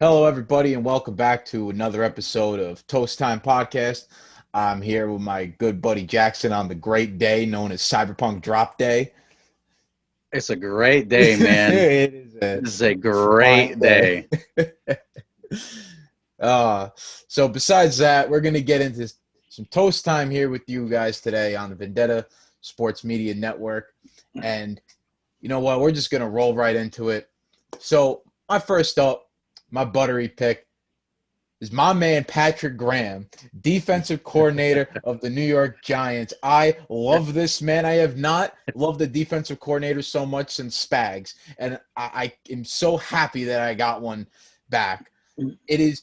Hello, everybody, and welcome back to another episode of Toast Time Podcast. I'm here with my good buddy Jackson on the great day known as Cyberpunk Drop Day. It's a great day, man. It is a This is a fine great day. day. Uh, so besides that, we're going to get into some Toast Time here with you guys today on the Vendetta Sports Media Network. And you know what? We're just going to roll right into it. So my first up, my buttery pick is my man Patrick Graham, defensive coordinator of the New York Giants. I love this man. I have not loved the defensive coordinator so much since Spags, and I am so happy that I got one back. It is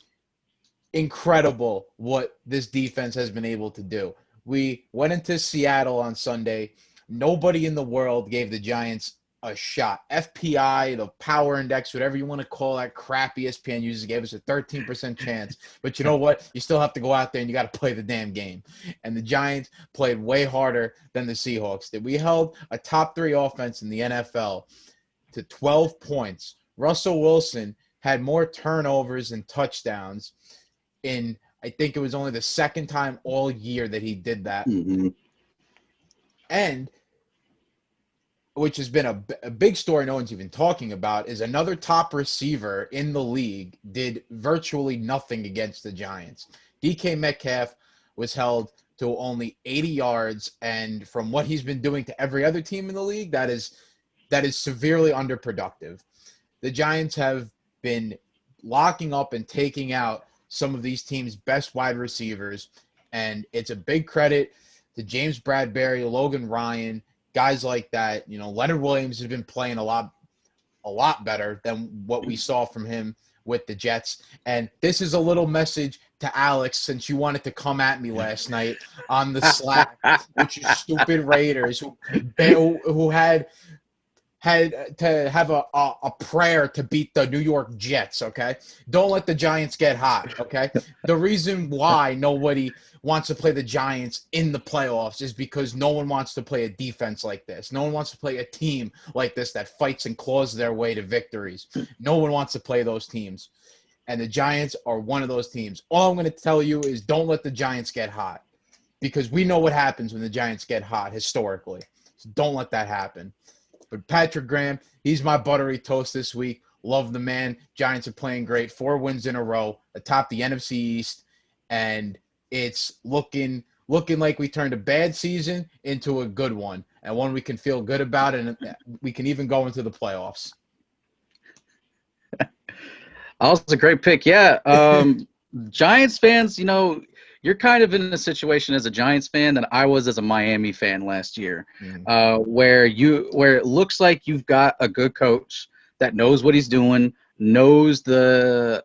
incredible what this defense has been able to do. We went into Seattle on Sunday. Nobody in the world gave the Giants a shot. FPI, the power index, whatever you want to call that crap ESPN uses, gave us a 13% chance. But you know what? You still have to go out there and you got to play the damn game. And the Giants played way harder than the Seahawks did. We held a top 3 offense in the NFL to 12 points. Russell Wilson had more turnovers and touchdowns in, I think it was only the second time all year that he did that. Mm-hmm. And which has been a big story no one's even talking about, is another top receiver in the league did virtually nothing against the Giants. DK Metcalf was held to only 80 yards, and from what he's been doing to every other team in the league, that is severely underproductive. The Giants have been locking up and taking out some of these teams' best wide receivers, and it's a big credit to James Bradbury, Logan Ryan, guys like that. You know, Leonard Williams has been playing a lot better than what we saw from him with the Jets. And this is a little message to Alex, since you wanted to come at me last night on the Slack, which is stupid Raiders who had to have a prayer to beat the New York Jets, okay? Don't let the Giants get hot, okay? The reason why nobody wants to play the Giants in the playoffs is because no one wants to play a defense like this. No one wants to play a team like this that fights and claws their way to victories. No one wants to play those teams. And the Giants are one of those teams. All I'm going to tell you is don't let the Giants get hot, because we know what happens when the Giants get hot historically. So don't let that happen. But Patrick Graham, he's my buttery toast this week. Love the man. Giants are playing great. 4 wins in a row atop the NFC East. And it's looking like we turned a bad season into a good one, and one we can feel good about, and we can even go into the playoffs. Also a great pick. Yeah. Giants fans, you're kind of in a situation as a Giants fan that I was as a Miami fan last year, where it looks like you've got a good coach that knows what he's doing, knows the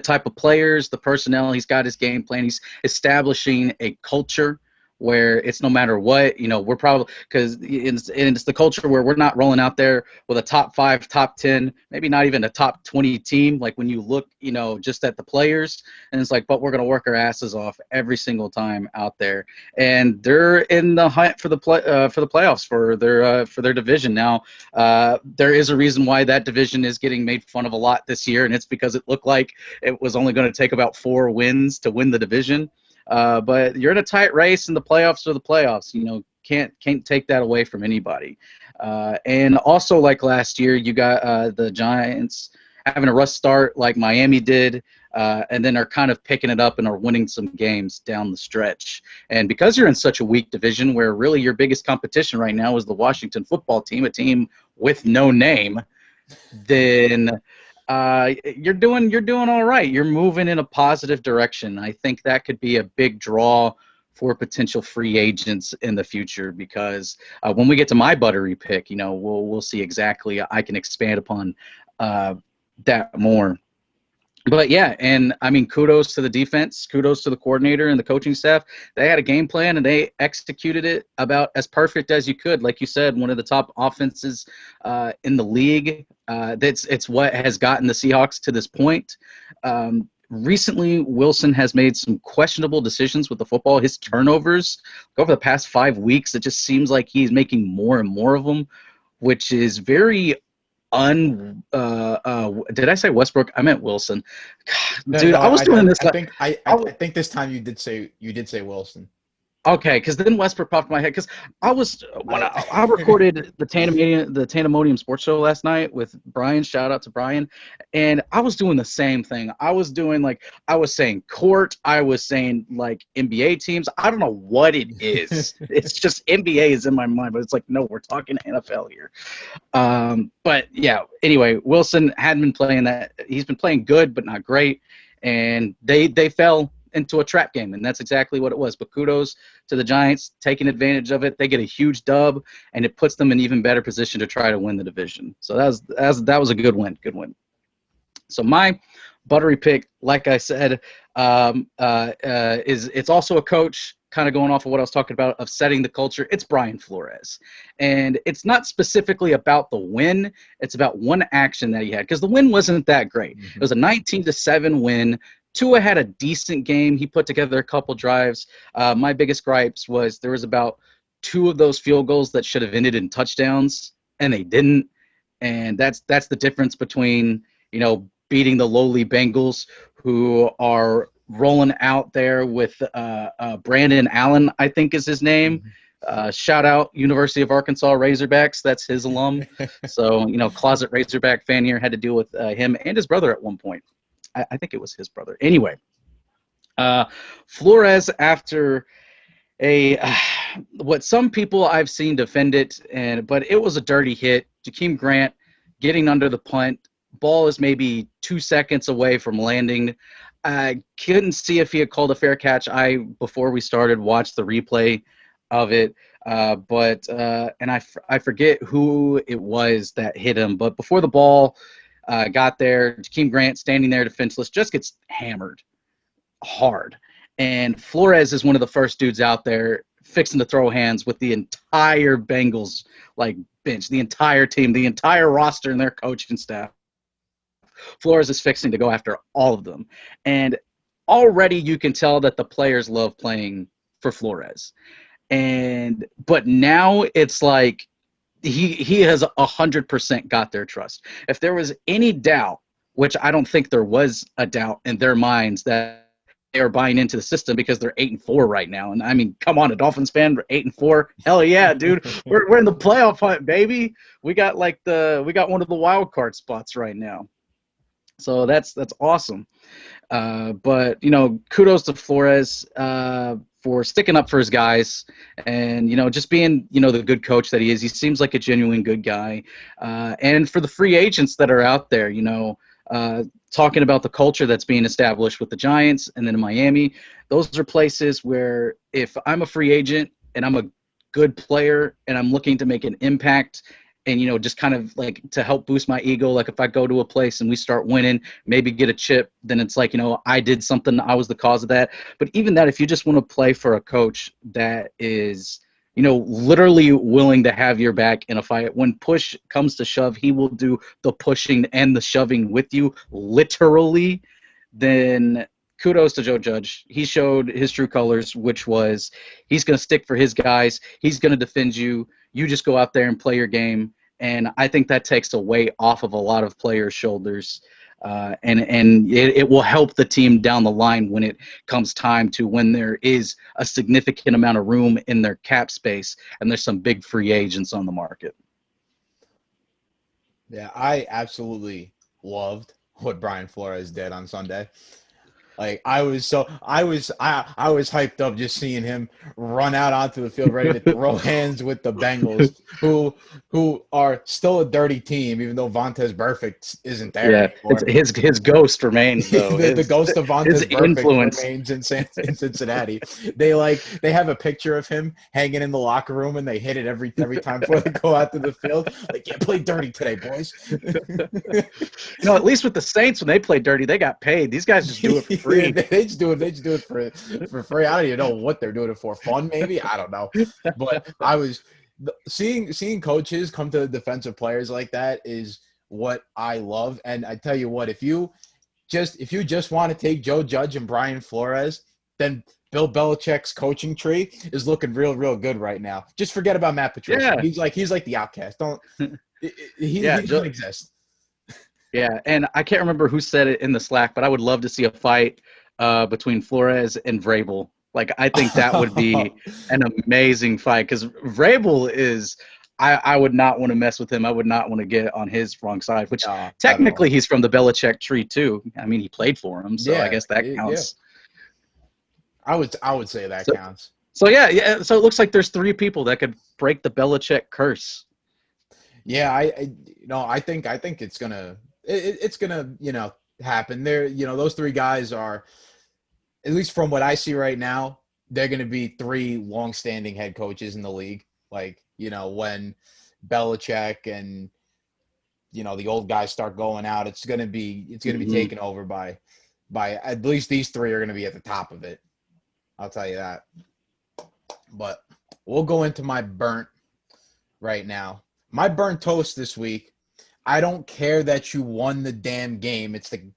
type of players, the personnel. He's got his game plan. He's establishing a culture where it's no matter what, we're probably, because it's the culture where we're not rolling out there with a top 5, top 10, maybe not even a top 20 team. Like when you look, just at the players, and it's like, but we're going to work our asses off every single time out there. And they're in the hunt for the playoffs for their division. Now, there is a reason why that division is getting made fun of a lot this year, and it's because it looked like it was only going to take about 4 wins to win the division. But you're in a tight race, and the playoffs are the playoffs. Can't take that away from anybody. And also, like last year, you got the Giants having a rough start like Miami did, and then are kind of picking it up and are winning some games down the stretch. And because you're in such a weak division where really your biggest competition right now is the Washington football team, a team with no name, then you're doing all right. You're moving in a positive direction. I think that could be a big draw for potential free agents in the future, because when we get to my buttery pick, we'll see exactly. I can expand upon that more. But yeah, and I mean, kudos to the defense, kudos to the coordinator and the coaching staff. They had a game plan and they executed it about as perfect as you could. Like you said, one of the top offenses in the league. It's what has gotten the Seahawks to this point. Recently, Wilson has made some questionable decisions with the football. His turnovers over the past 5 weeks, it just seems like he's making more and more of them, which is very did I say Westbrook? I meant Wilson. God, dude, I was doing this. I think this time you did say Wilson. Okay, because then Westbrook popped in my head because I recorded the Tandemonium Sports Show last night with Brian. Shout out to Brian, and I was doing the same thing. I was saying court. I was saying like NBA teams. I don't know what it is. It's just NBA is in my mind, but it's like no, we're talking NFL here. But yeah. Anyway, Wilson hadn't been playing that. He's been playing good, but not great, and they fell into a trap game, and that's exactly what it was. But kudos to the Giants taking advantage of it. They get a huge dub, and it puts them in even better position to try to win the division. So that was a good win. Good win. So my buttery pick, like I said, is it's also a coach. Kind of going off of what I was talking about of setting the culture. It's Brian Flores, and it's not specifically about the win. It's about one action that he had because the win wasn't that great. Mm-hmm. It was a 19-7 win. Tua had a decent game. He put together a couple drives. My biggest gripes was there was about 2 of those field goals that should have ended in touchdowns, and they didn't. And that's the difference between, beating the lowly Bengals, who are rolling out there with Brandon Allen, I think is his name. Shout out University of Arkansas Razorbacks. That's his alum. So, closet Razorback fan here, had to deal with him and his brother at one point. I think it was his brother. Anyway, Flores, after what some people I've seen defend it, but it was a dirty hit. Jakeem Grant getting under the punt. Ball is maybe 2 seconds away from landing. I couldn't see if he had called a fair catch. Before we started, watched the replay of it. But I forget who it was that hit him. But before the ball got there, Jakeem Grant standing there defenseless just gets hammered hard. And Flores is one of the first dudes out there fixing to throw hands with the entire Bengals bench, the entire team, the entire roster and their coaching staff. Flores is fixing to go after all of them. And already you can tell that the players love playing for Flores. But now it's like he has 100% got their trust. If there was any doubt, which I don't think there was a doubt in their minds that they are buying into the system because they're 8-4 right now. And I mean, come on, a Dolphins fan, 8-4. Hell yeah, dude. We're in the playoff hunt, baby. We got one of the wild card spots right now. So that's awesome. But kudos to Flores for sticking up for his guys and just being the good coach that he is. He seems like a genuine good guy. And for the free agents that are out there, talking about the culture that's being established with the Giants and then in Miami, those are places where if I'm a free agent and I'm a good player and I'm looking to make an impact and just kind of like to help boost my ego, like if I go to a place and we start winning, maybe get a chip, then it's like I did something, I was the cause of that. But even that, if you just want to play for a coach that is literally willing to have your back in a fight, when push comes to shove, he will do the pushing and the shoving with you literally, then kudos to Joe Judge. He showed his true colors, which was he's going to stick for his guys, he's going to defend you. You just go out there and play your game. And I think that takes a weight off of a lot of players' shoulders. And it will help the team down the line when it comes time to when there is a significant amount of room in their cap space and there's some big free agents on the market. Yeah, I absolutely loved what Brian Flores did on Sunday. Like I was hyped up just seeing him run out onto the field ready to throw hands with the Bengals, who are still a dirty team, even though Vontaze Burfict isn't there anymore. It's his ghost remains though. the ghost of Vontaze Burfict remains in Cincinnati. They have a picture of him hanging in the locker room and they hit it every time before they go out to the field. They can't play dirty today, boys. At least with the Saints when they play dirty, they got paid. These guys just do it for free. They just do it for free. I don't even know what they're doing it for. Fun, maybe? I don't know. But I was seeing coaches come to defensive players like that is what I love. And I tell you what, if you just want to take Joe Judge and Brian Flores, then Bill Belichick's coaching tree is looking real, real good right now. Just forget about Matt Patricia. Yeah. He's like the outcast. Don't he Yeah, doesn't exist. yeah, and I can't remember who said it in the Slack, but I would love to see a fight between Flores and Vrabel. Like, I think that would be an amazing fight because Vrabel is. I would not want to mess with him. I would not want to get on his wrong side, which No, at all. technically he's from the Belichick tree too. I mean, he played for him, so I Yeah, guess that yeah. counts. I would say that So, counts. so yeah. So it looks like there's 3 people that could break the Belichick curse. Yeah, I think it's gonna it's gonna happen. There, those three guys are, at least from what I see right now, they're gonna be three long-standing head coaches in the league. Like, when Belichick and the old guys start going out, it's gonna be taken over by at least these three are gonna be at the top of it. I'll tell you that. But we'll go into my burnt right now. My burnt toast this week. I don't care that you won the damn game. It's the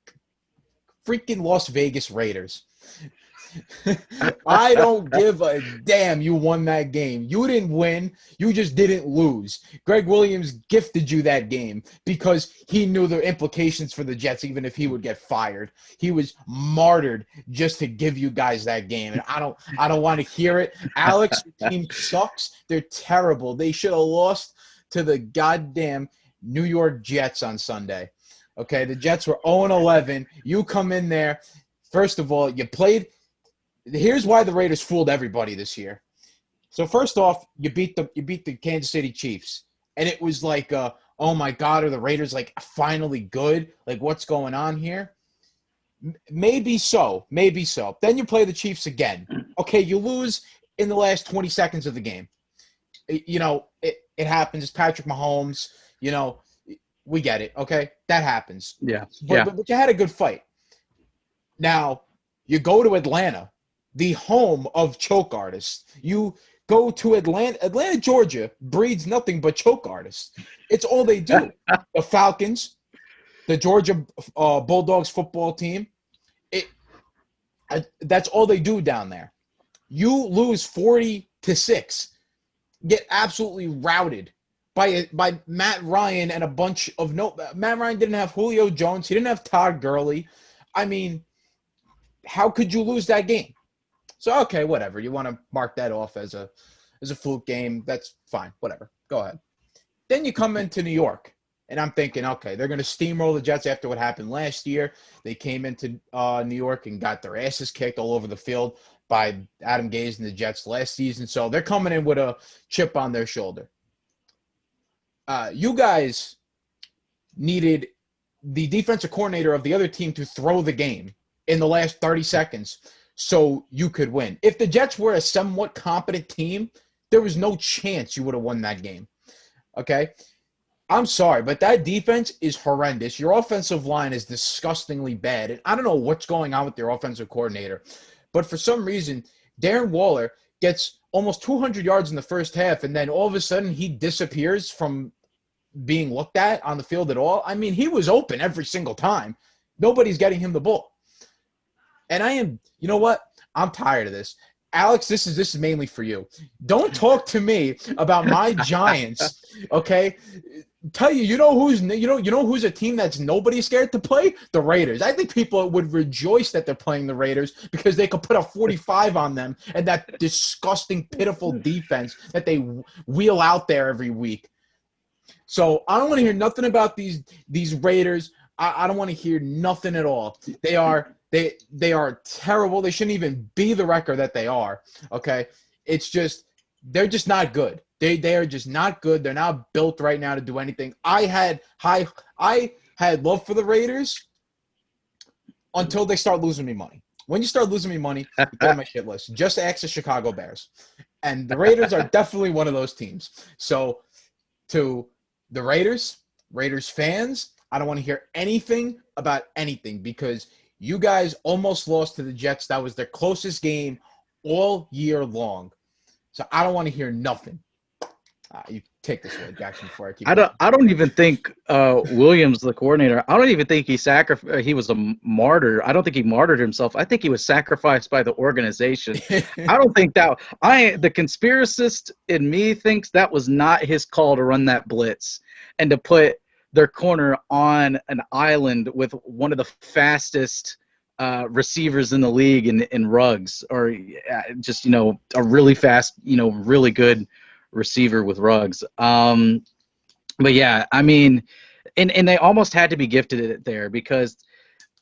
freaking Las Vegas Raiders. I don't give a damn you won that game. You didn't win. You just didn't lose. Greg Williams gifted you that game because he knew the implications for the Jets, even if he would get fired. He was martyred just to give you guys that game. And I don't want to hear it. Alex, your team sucks. They're terrible. They should have lost to the goddamn New York Jets on Sunday. Okay, the Jets were 0-11. You come in there. First of all, you played. Here's why the Raiders fooled everybody this year. So first off, you beat the Kansas City Chiefs, and it was like, oh my God, are the Raiders like finally good? Like, what's going on here? Maybe so. Then you play the Chiefs again. Okay, you lose in the last 20 seconds of the game. It happens. It's Patrick Mahomes. We get it. Okay, that happens. Yeah. But you had a good fight. Now you go to Atlanta, the home of choke artists. You go to Atlanta, Georgia breeds nothing but choke artists. It's all they do. The Falcons, the Georgia Bulldogs football team, that's all they do down there. You lose 40-6, get absolutely routed by Matt Ryan and a bunch of Matt Ryan didn't have Julio Jones. He didn't have Todd Gurley. I mean, how could you lose that game? So, okay, whatever. You want to mark that off as a fluke game. That's fine. Whatever. Go ahead. Then you come into New York, and I'm thinking, okay, they're going to steamroll the Jets after what happened last year. They came into New York and got their asses kicked all over the field by Adam Gase and the Jets last season. So they're coming in with a chip on their shoulder. You guys needed the defensive coordinator of the other team to throw the game in the last 30 seconds so you could win. If the Jets were a somewhat competent team, there was no chance you would have won that game. Okay? I'm sorry, but that defense is horrendous. Your offensive line is disgustingly bad. And I don't know what's going on with your offensive coordinator. But for some reason, Darren Waller gets almost 200 yards in the first half, and then all of a sudden he disappears from being looked at on the field at all. I mean, he was open every single time. Nobody's getting him the ball. And you know what? I'm tired of this. Alex, this is mainly for you. Don't talk to me about my Giants, okay? Tell you know who's a team that's nobody's scared to play? The Raiders. I think people would rejoice that they're playing the Raiders because they could put a 45 on them and that disgusting, pitiful defense that they wheel out there every week. So I don't want to hear nothing about these Raiders. I don't want to hear nothing at all. They are terrible. They shouldn't even be the record that they are. Okay, it's just they're just not good. They are just not good. They're not built right now to do anything. I had love for the Raiders until they start losing me money. When you start losing me money, you get on my shit list. Just ask the Chicago Bears, and the Raiders are definitely one of those teams. So to the Raiders fans, I don't want to hear anything about anything because you guys almost lost to the Jets. That was their closest game all year long. So I don't want to hear nothing. You take this away, Jackson, before I keep. I don't even think Williams, the coordinator. I don't even think he was a martyr. I don't think he martyred himself. I think he was sacrificed by the organization. I don't think that the conspiracist in me thinks that was not his call to run that blitz and to put their corner on an island with one of the fastest receivers in the league in Ruggs, or just a really fast, really good receiver with Ruggs. But yeah, I mean, and they almost had to be gifted it there, because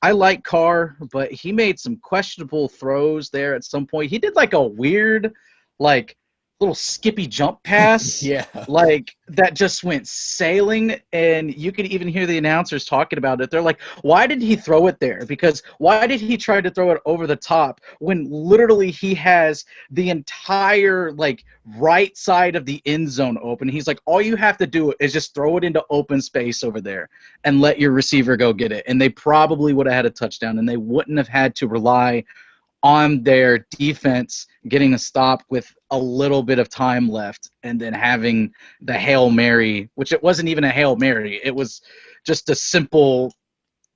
I like Carr, but he made some questionable throws there at some point. He did like a weird, like, little skippy jump pass, Yeah. like that just went sailing, and you could even hear the announcers talking about it. They're like, why did he throw it there? Because why did he try to throw it over the top when literally he has the entire like right side of the end zone open? He's like, all you have to do is just throw it into open space over there and let your receiver go get it, and they probably would have had a touchdown, and they wouldn't have had to rely on their defense getting a stop with a little bit of time left and then having the Hail Mary, which it wasn't even a Hail Mary. It was just a simple,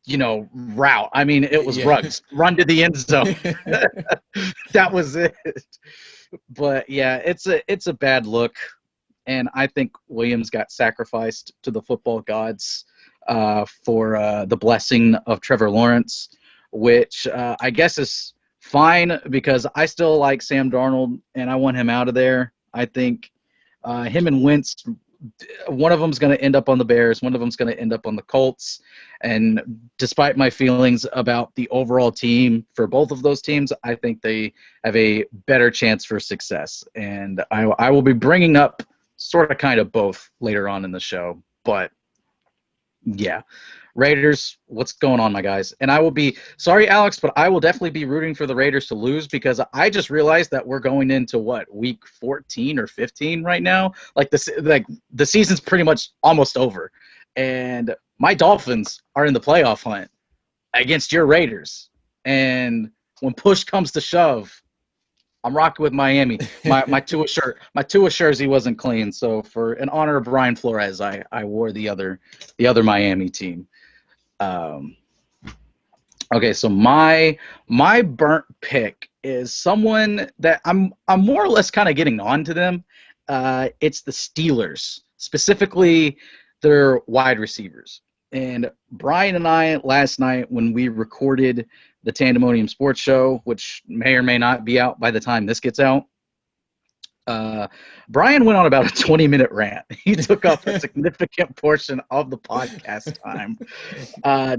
route. I mean, it was Ruggs, run to the end zone. That was it. But yeah, it's a bad look. And I think Williams got sacrificed to the football gods for the blessing of Trevor Lawrence, which I guess is fine, because I still like Sam Darnold and I want him out of there. I think him and Wentz, one of them's going to end up on the Bears, one of them's going to end up on the Colts. And despite my feelings about the overall team for both of those teams, I think they have a better chance for success. And I will be bringing up sort of kind of both later on in the show. But yeah. Raiders, what's going on, my guys? And I will be sorry, Alex, but I will definitely be rooting for the Raiders to lose, because I just realized that we're going into week 14 or 15 right now. Like the season's pretty much almost over, and my Dolphins are in the playoff hunt against your Raiders. And when push comes to shove, I'm rocking with Miami. My Tua jersey wasn't clean, so in honor of Brian Flores, I wore the other Miami team. Okay, so my burnt pick is someone that I'm more or less kind of getting on to them. It's the Steelers, specifically their wide receivers. And Brian and I last night, when we recorded the Tandemonium Sports Show, which may or may not be out by the time this gets out, Brian went on about a 20-minute rant. He took up a significant portion of the podcast time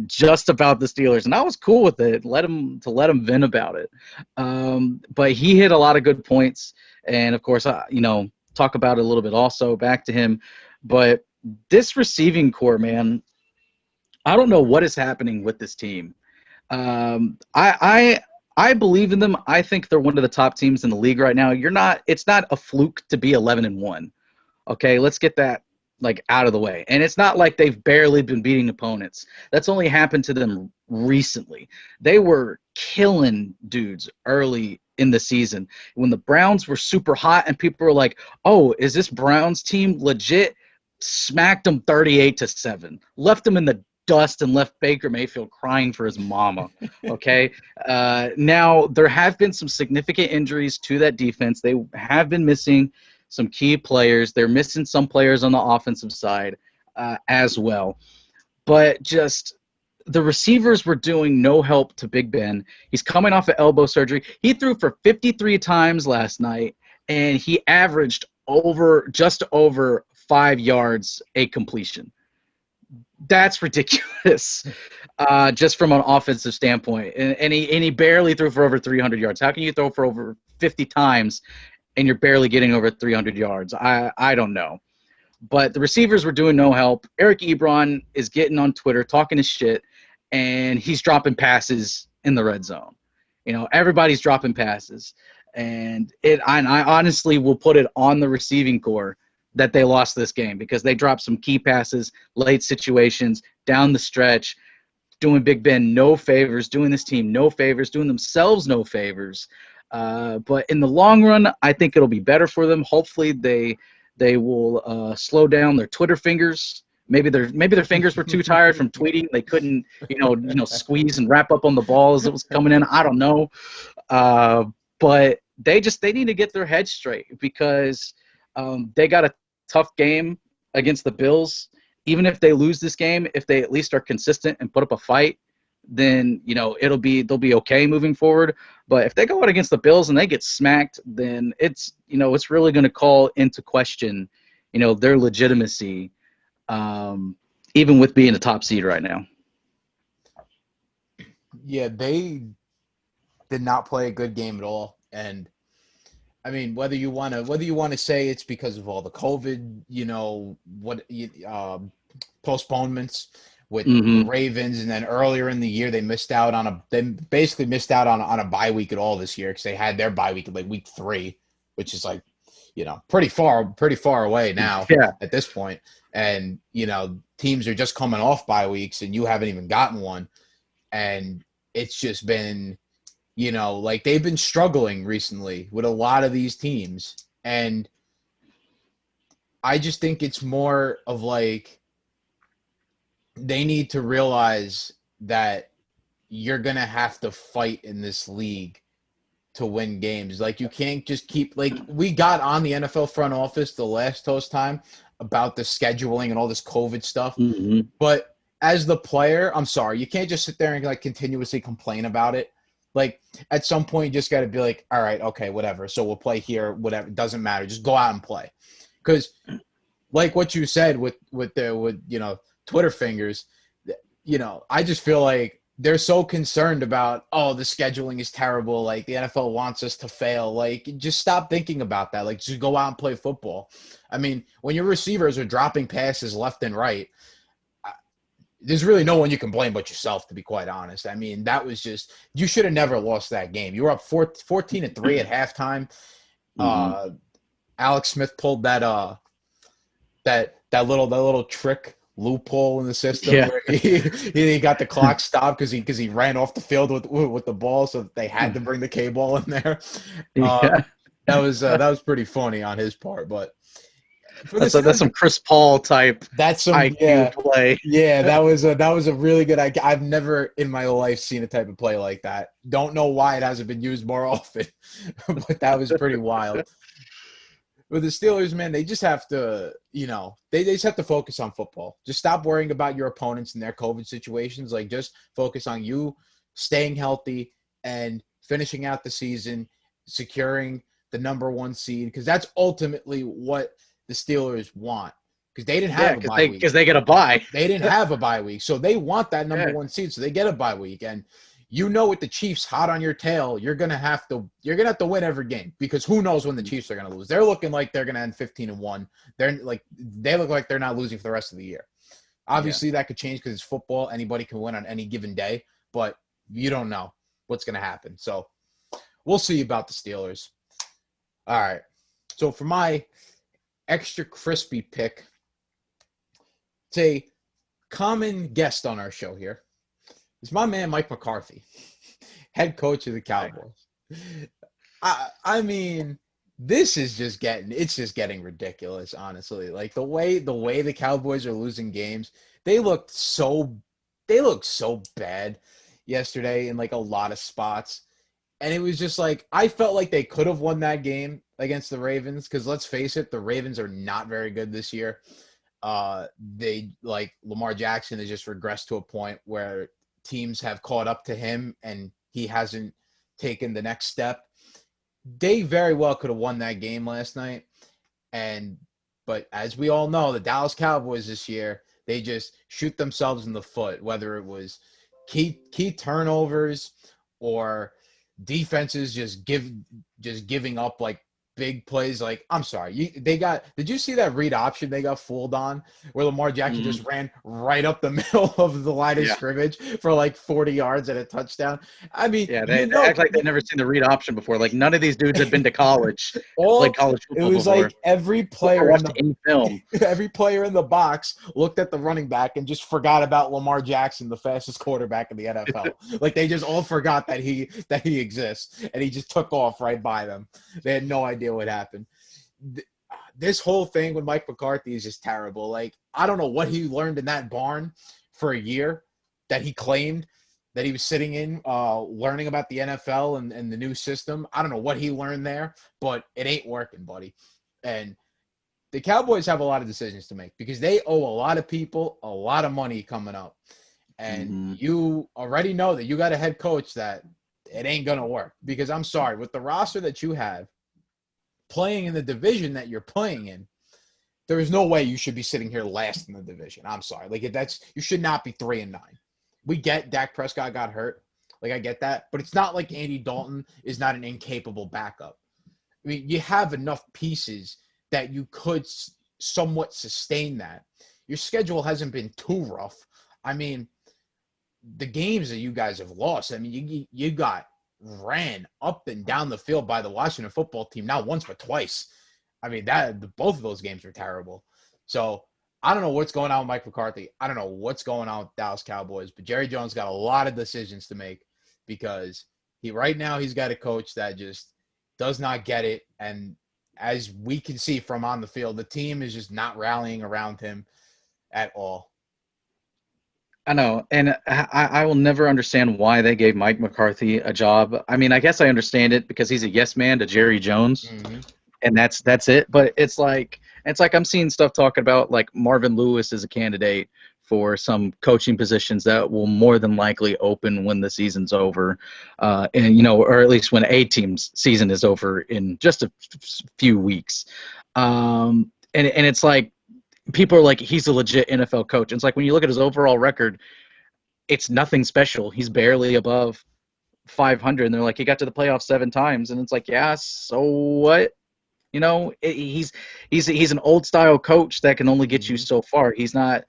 just about the Steelers, and I was cool with it. Let him vent about it. But he hit a lot of good points, and of course, talk about it a little bit also back to him. But this receiving core, man, I don't know what is happening with this team. I believe in them. I think they're one of the top teams in the league right now. It's not a fluke to be 11-1. Okay, let's get that out of the way. And it's not like they've barely been beating opponents. That's only happened to them recently. They were killing dudes early in the season when the Browns were super hot and people were like, "Oh, is this Browns team legit?" Smacked them 38-7. Left them in the dust and left Baker Mayfield crying for his mama. Okay. Now there have been some significant injuries to that defense. They have been missing some key players. They're missing some players on the offensive side as well. But just the receivers were doing no help to Big Ben. He's coming off of elbow surgery. He threw for 53 times last night, and he averaged just over 5 yards a completion. That's ridiculous, just from an offensive standpoint. And he barely threw for over 300 yards. How can you throw for over 50 times and you're barely getting over 300 yards? I don't know. But the receivers were doing no help. Eric Ebron is getting on Twitter, talking his shit, and he's dropping passes in the red zone. Everybody's dropping passes. And I honestly will put it on the receiving core that they lost this game, because they dropped some key passes, late situations, down the stretch, doing Big Ben no favors, doing this team no favors, doing themselves no favors. But in the long run, I think it'll be better for them. Hopefully they They will slow down their Twitter fingers. Maybe their fingers were too tired from tweeting. They couldn't, squeeze and wrap up on the ball as it was coming in. I don't know. But they need to get their heads straight because they got a tough game against the Bills. Even if they lose this game, if they at least are consistent and put up a fight, then they'll be okay moving forward. But if they go out against the Bills and they get smacked, then it's really going to call into question their legitimacy, even with being a top seed right now. Yeah, they did not play a good game at all. And I mean, whether you want to say it's because of all the COVID, postponements with the Ravens, and then earlier in the year they basically missed out on a bye week at all this year because they had their bye week at like week 3, which is like pretty far away now at this point. And teams are just coming off bye weeks and you haven't even gotten one, and it's just been like they've been struggling recently with a lot of these teams. And I just think it's more of like they need to realize that you're going to have to fight in this league to win games. Like you can't just keep – like we got on the NFL front office the last toast time about the scheduling and all this COVID stuff. Mm-hmm. But as the player, I'm sorry, you can't just sit there and like continuously complain about it. Like at some point, you just got to be like, all right, okay, whatever. So we'll play here, whatever. It doesn't matter. Just go out and play. Because like what you said with Twitter fingers, I just feel like they're so concerned about, oh, the scheduling is terrible. Like the NFL wants us to fail. Like just stop thinking about that. Like just go out and play football. I mean, when your receivers are dropping passes left and right, there's really no one you can blame but yourself, to be quite honest. I mean, that was just – you should have never lost that game. You were up 14-3 at halftime. Alex Smith pulled that little trick loophole in the system where he got the clock stopped because he ran off the field with the ball, so they had to bring the K-ball in there. That was pretty funny on his part, but – That's some Chris Paul type. That's some IQ play. Yeah, that was a really good idea. I've never in my life seen a type of play like that. Don't know why it hasn't been used more often, but that was pretty wild. With the Steelers, man, they just have to, they just have to focus on football. Just stop worrying about your opponents and their COVID situations. Like, just focus on you staying healthy and finishing out the season, securing the number 1 seed, because that's ultimately what the Steelers want, because they didn't have a bye week. Because they get a bye. They didn't have a bye week, so they want that number 1 seed, so they get a bye week. And with the Chiefs hot on your tail, you're gonna have to win every game, because who knows when the Chiefs are gonna lose. They're looking like they're gonna end 15-1. They look like they're not losing for the rest of the year. Obviously, that could change because it's football. Anybody can win on any given day, but you don't know what's gonna happen. So we'll see about the Steelers. All right. So for my extra crispy pick, it's a common guest on our show here. It's my man Mike McCarthy, head coach of the Cowboys. I mean, this is just getting ridiculous, honestly. Like the way the Cowboys are losing games, they looked so bad yesterday in like a lot of spots. And it was just like, I felt like they could have won that game against the Ravens, because let's face it, the Ravens are not very good this year. Lamar Jackson has just regressed to a point where teams have caught up to him and he hasn't taken the next step. They very well could have won that game last night. But as we all know, the Dallas Cowboys this year, they just shoot themselves in the foot, whether it was key turnovers or defenses just giving up like big plays. Like, I'm sorry, did you see that read option they got fooled on, where Lamar Jackson just ran right up the middle of the line of scrimmage for like 40 yards and a touchdown? I mean, they act like they've never seen the read option before. Like, none of these dudes had been to college, played college football. It was before. Like every player in film, every player in the box looked at the running back and just forgot about Lamar Jackson, the fastest quarterback in the NFL. Like, they just all forgot that he exists, and he just took off right by them. They had no idea what happened. this whole thing with Mike McCarthy is just terrible. Like, I don't know what he learned in that barn for a year that he claimed that he was sitting in, learning about the NFL and the new system. I don't know what he learned there, but it ain't working, buddy. And the Cowboys have a lot of decisions to make because they owe a lot of people a lot of money coming up. And you already know that you got a head coach that it ain't going to work. Because I'm sorry, with the roster that you have, playing in the division that you're playing in, there is no way you should be sitting here last in the division. I'm sorry. Like, you should not be 3-9. We get Dak Prescott got hurt. Like, I get that. But it's not like Andy Dalton is not an incapable backup. I mean, you have enough pieces that you could somewhat sustain that. Your schedule hasn't been too rough. I mean, the games that you guys have lost, I mean, you got ran up and down the field by the Washington football team, not once but twice. I mean, both of those games were terrible. So I don't know what's going on with Mike McCarthy. I don't know what's going on with Dallas Cowboys, but Jerry Jones got a lot of decisions to make because right now he's got a coach that just does not get it. And as we can see from on the field, the team is just not rallying around him at all. I know, and I will never understand why they gave Mike McCarthy a job. I mean, I guess I understand it because he's a yes man to Jerry Jones, and that's it. But it's like I'm seeing stuff talking about like Marvin Lewis is a candidate for some coaching positions that will more than likely open when the season's over, and or at least when a team's season is over in just a few weeks, and it's like. People are like, he's a legit NFL coach. And it's like when you look at his overall record, it's nothing special. He's barely above 500. And they're like, he got to the playoffs 7 times. And it's like, yeah, so what? He's an old style coach that can only get you so far. He's not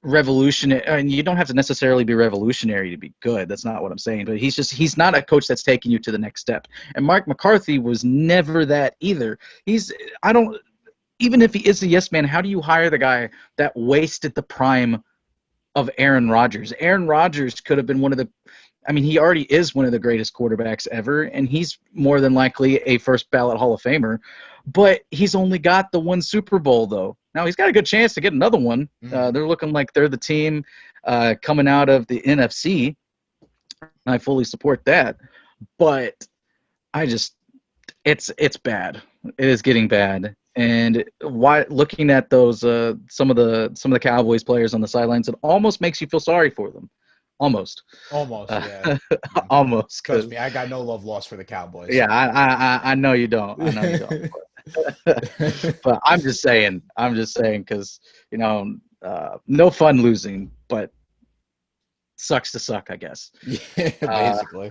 revolutionary. And you don't have to necessarily be revolutionary to be good. That's not what I'm saying. But he's not a coach that's taking you to the next step. And Mike McCarthy was never that either. Even if he is a yes man, how do you hire the guy that wasted the prime of Aaron Rodgers? Aaron Rodgers could have been he already is one of the greatest quarterbacks ever, and he's more than likely a first ballot Hall of Famer, but he's only got the one Super Bowl, though. Now, he's got a good chance to get another one. They're looking like they're the team coming out of the NFC. I fully support that, but it's bad. It is getting bad. And looking at those some of the Cowboys players on the sidelines, it almost makes you feel sorry for them. Almost, yeah. Almost. Trust me, I got no love lost for the Cowboys. Yeah, I know you don't. But I'm just saying because no fun losing, but sucks to suck, I guess. Yeah, basically.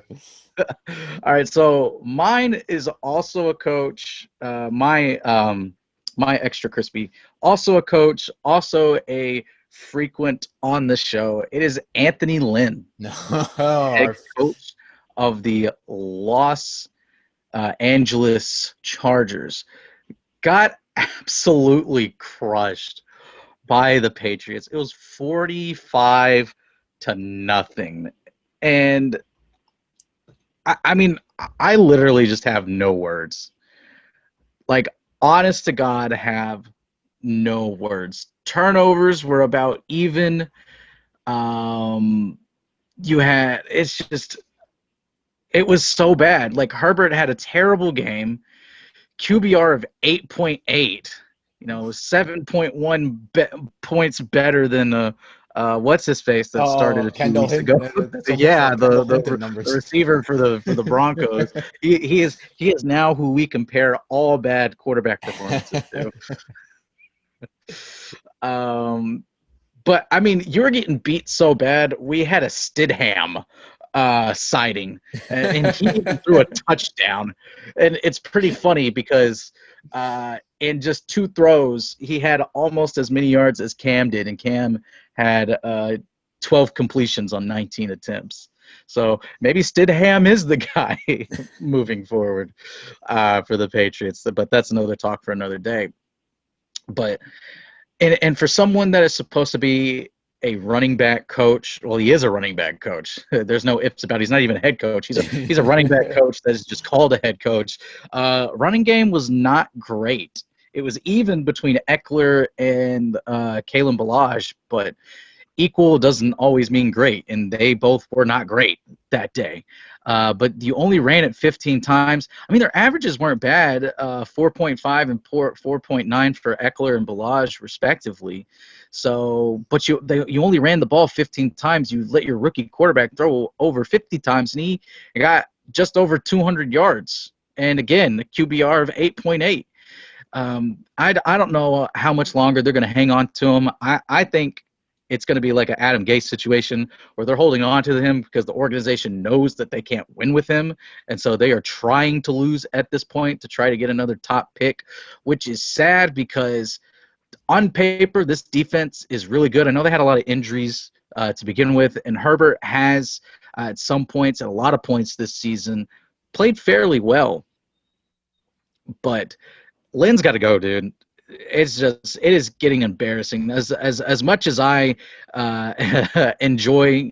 All right, so mine is also a coach. My extra crispy, also a coach, also a frequent on the show. It is Anthony Lynn, head coach of the Los Angeles Chargers. Got absolutely crushed by the Patriots. It was 45-0, and I mean, I literally just have no words. Like, honest to God, have no words. Turnovers were about even. It was so bad. Like, Herbert had a terrible game. QBR of 8.8. 7.1 points better than what's his face that started a few weeks ago. Yeah, the receiver for the Broncos. he is now who we compare all bad quarterback performances to. But I mean, you were getting beat so bad. We had a Stidham sighting, and he even threw a touchdown. And it's pretty funny because in just 2 throws, he had almost as many yards as Cam did, and Cam had 12 completions on 19 attempts. So maybe Stidham is the guy moving forward for the Patriots, but that's another talk for another day. But and for someone that is supposed to be a running back coach, well, he is a running back coach. There's no ifs about it. He's not even a head coach. He's a running back coach that is just called a head coach. Running game was not great. it was even between Eckler and Kalen Ballage, but equal doesn't always mean great, and they both were not great that day. But you only ran it 15 times. I mean, their averages weren't bad, 4.5 and 4.9 for Eckler and Ballage, respectively. So, but you only ran the ball 15 times. You let your rookie quarterback throw over 50 times, and he got just over 200 yards. And again, the QBR of 8.8. I don't know how much longer they're going to hang on to him. I think it's going to be like an Adam Gase situation where they're holding on to him because the organization knows that they can't win with him. And so they are trying to lose at this point to try to get another top pick, which is sad because on paper, this defense is really good. I know they had a lot of injuries to begin with, and Herbert has at some points, at a lot of points this season, played fairly well. But Lynn's got to go, dude. It is getting embarrassing. As much as I enjoy,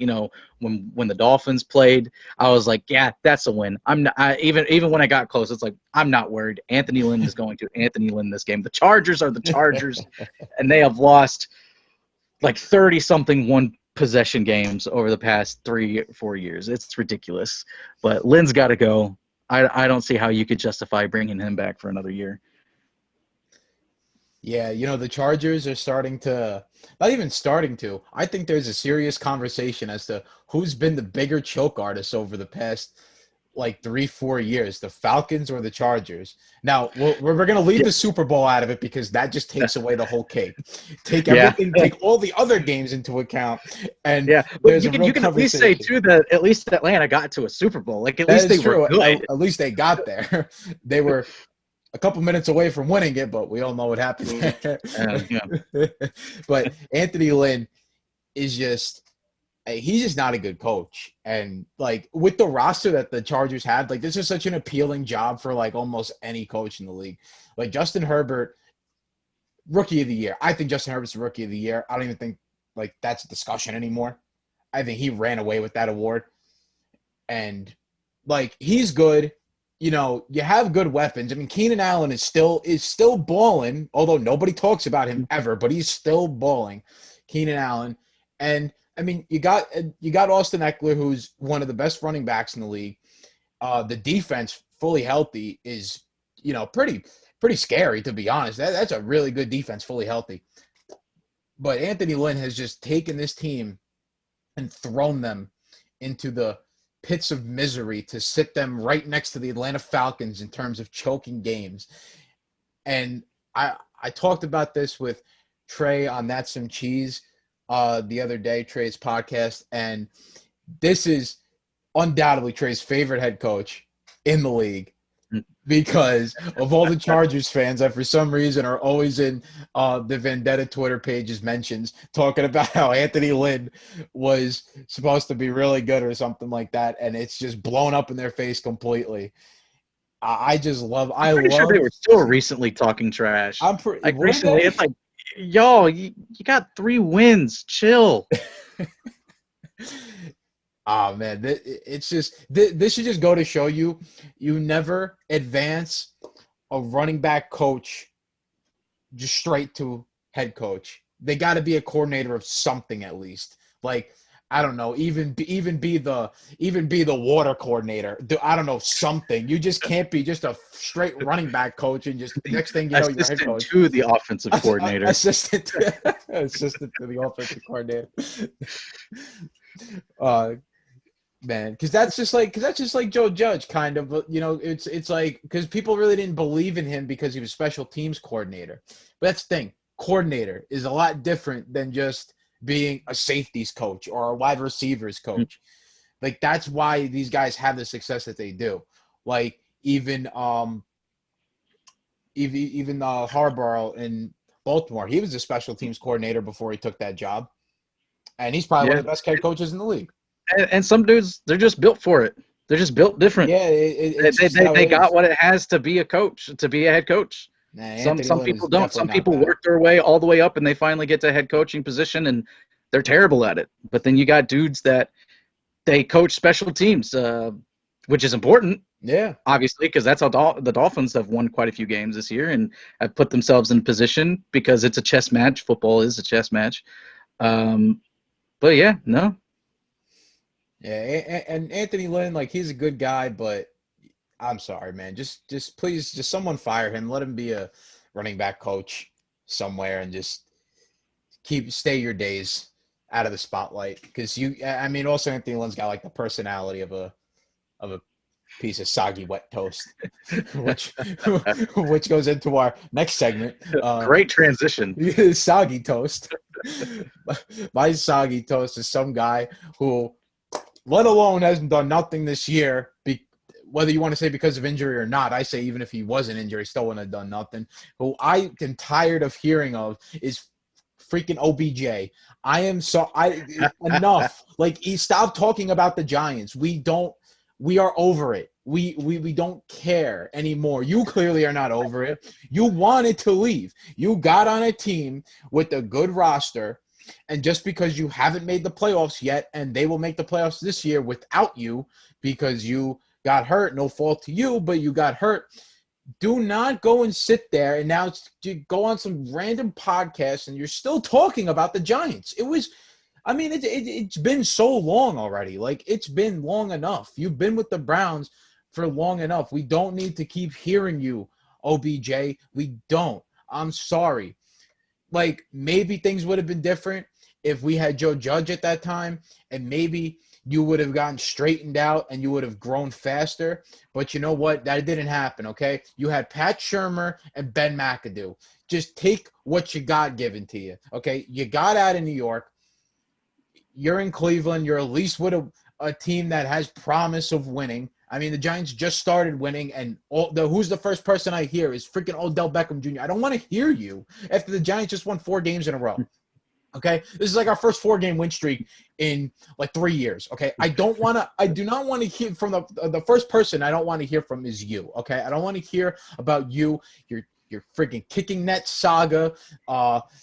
when the Dolphins played, I was like, yeah, that's a win. I'm not, even when I got close, it's like I'm not worried. Anthony Lynn is going to Anthony Lynn this game. The Chargers are the Chargers, and they have lost like 30-something one possession games over the past 3 or 4 years. It's ridiculous. But Lynn's got to go. I don't see how you could justify bringing him back for another year. Yeah, the Chargers are not even starting to. I think there's a serious conversation as to who's been the bigger choke artist over the past, like 3-4 years, the Falcons or the Chargers. Now, we're going to leave the Super Bowl out of it because that just takes away the whole cake. Take everything, take all the other games into account. And but you can at least say, too, that at least Atlanta got to a Super Bowl. Like, at least they were good. At least they got there. They were a couple minutes away from winning it, but we all know what happened there. But Anthony Lynn is he's just not a good coach. And like with the roster that the Chargers had, like this is such an appealing job for like almost any coach in the league. Like Justin Herbert, rookie of the year. I think Justin Herbert's the rookie of the year. I don't even think like that's a discussion anymore. I think he ran away with that award. And like he's good. You have good weapons. I mean, Keenan Allen is still balling, although nobody talks about him ever, but he's still balling, Keenan Allen. And I mean, you got Austin Eckler, who's one of the best running backs in the league. The defense, fully healthy, is pretty scary, to be honest. That's a really good defense, fully healthy. But Anthony Lynn has just taken this team and thrown them into the pits of misery to sit them right next to the Atlanta Falcons in terms of choking games. And I talked about this with Trey on That's Some Cheese the other day, Trey's podcast, and this is undoubtedly Trey's favorite head coach in the league because of all the Chargers fans that for some reason are always in the Vendetta Twitter page's mentions talking about how Anthony Lynn was supposed to be really good or something like that, and it's just blown up in their face completely. I'm pretty sure they were still recently talking trash. Recently, it's like, y'all, you got 3 wins. Chill. Oh, man, it's just this should just go to show you never advance a running back coach just straight to head coach. They got to be a coordinator of something at least. Like, I don't know, even be the water coordinator. I don't know, something. You just can't be just a straight running back coach and just next thing you know, you're head coach. To the offensive coordinator. Assistant to the offensive coordinator. Man, because that's just like Joe Judge, kind of. It's like because people really didn't believe in him because he was special teams coordinator. But that's the thing, coordinator is a lot different than just being a safeties coach or a wide receivers coach. Like that's why these guys have the success that they do. Like even Harbaugh in Baltimore, he was a special teams coordinator before he took that job, and he's probably one of the best head coaches in the league. And some dudes, they're just built for it. They're just built different. Yeah, they got what it has to be a coach, to be a head coach. Nah, some people don't. Some people work their way all the way up, and they finally get to head coaching position, and they're terrible at it. But then you got dudes that they coach special teams, which is important. Yeah. Obviously, because that's how the Dolphins have won quite a few games this year and have put themselves in position because it's a chess match. Football is a chess match. But yeah, no. Yeah, and Anthony Lynn, like he's a good guy, but I'm sorry, man. Just please, just someone fire him. Let him be a running back coach somewhere, and just stay your days out of the spotlight. Because I mean, also Anthony Lynn's got like the personality of a piece of soggy wet toast, which which goes into our next segment. Great transition. Soggy toast. My soggy toast is some guy who, let alone hasn't done nothing this year, whether you want to say because of injury or not. I say even if he wasn't injured, he still wouldn't have done nothing. Who I am tired of hearing of is freaking OBJ. Enough. Like, stop talking about the Giants. We are over it. We don't care anymore. You clearly are not over it. You wanted to leave. You got on a team with a good roster, and just because you haven't made the playoffs yet, and they will make the playoffs this year without you because you got hurt, no fault to you, but you got hurt. Do not go and sit there and now you go on some random podcast and you're still talking about the Giants. It's been so long already. Like, it's been long enough. You've been with the Browns for long enough. We don't need to keep hearing you, OBJ. We don't. I'm sorry. Like, maybe things would have been different if we had Joe Judge at that time, and maybe you would have gotten straightened out and you would have grown faster. But you know what? That didn't happen, okay? You had Pat Shurmur and Ben McAdoo. Just take what you got given to you, okay? You got out of New York. You're in Cleveland. You're at least with a team that has promise of winning. I mean, the Giants just started winning, and who's the first person I hear is freaking Odell Beckham Jr. I don't want to hear you after the Giants just won 4 games in a row. Okay, this is like our first 4-game win streak in like 3 years. Okay, I do not want to hear from the first person. I don't want to hear from is you. Okay, I don't want to hear about you, your freaking kicking net saga,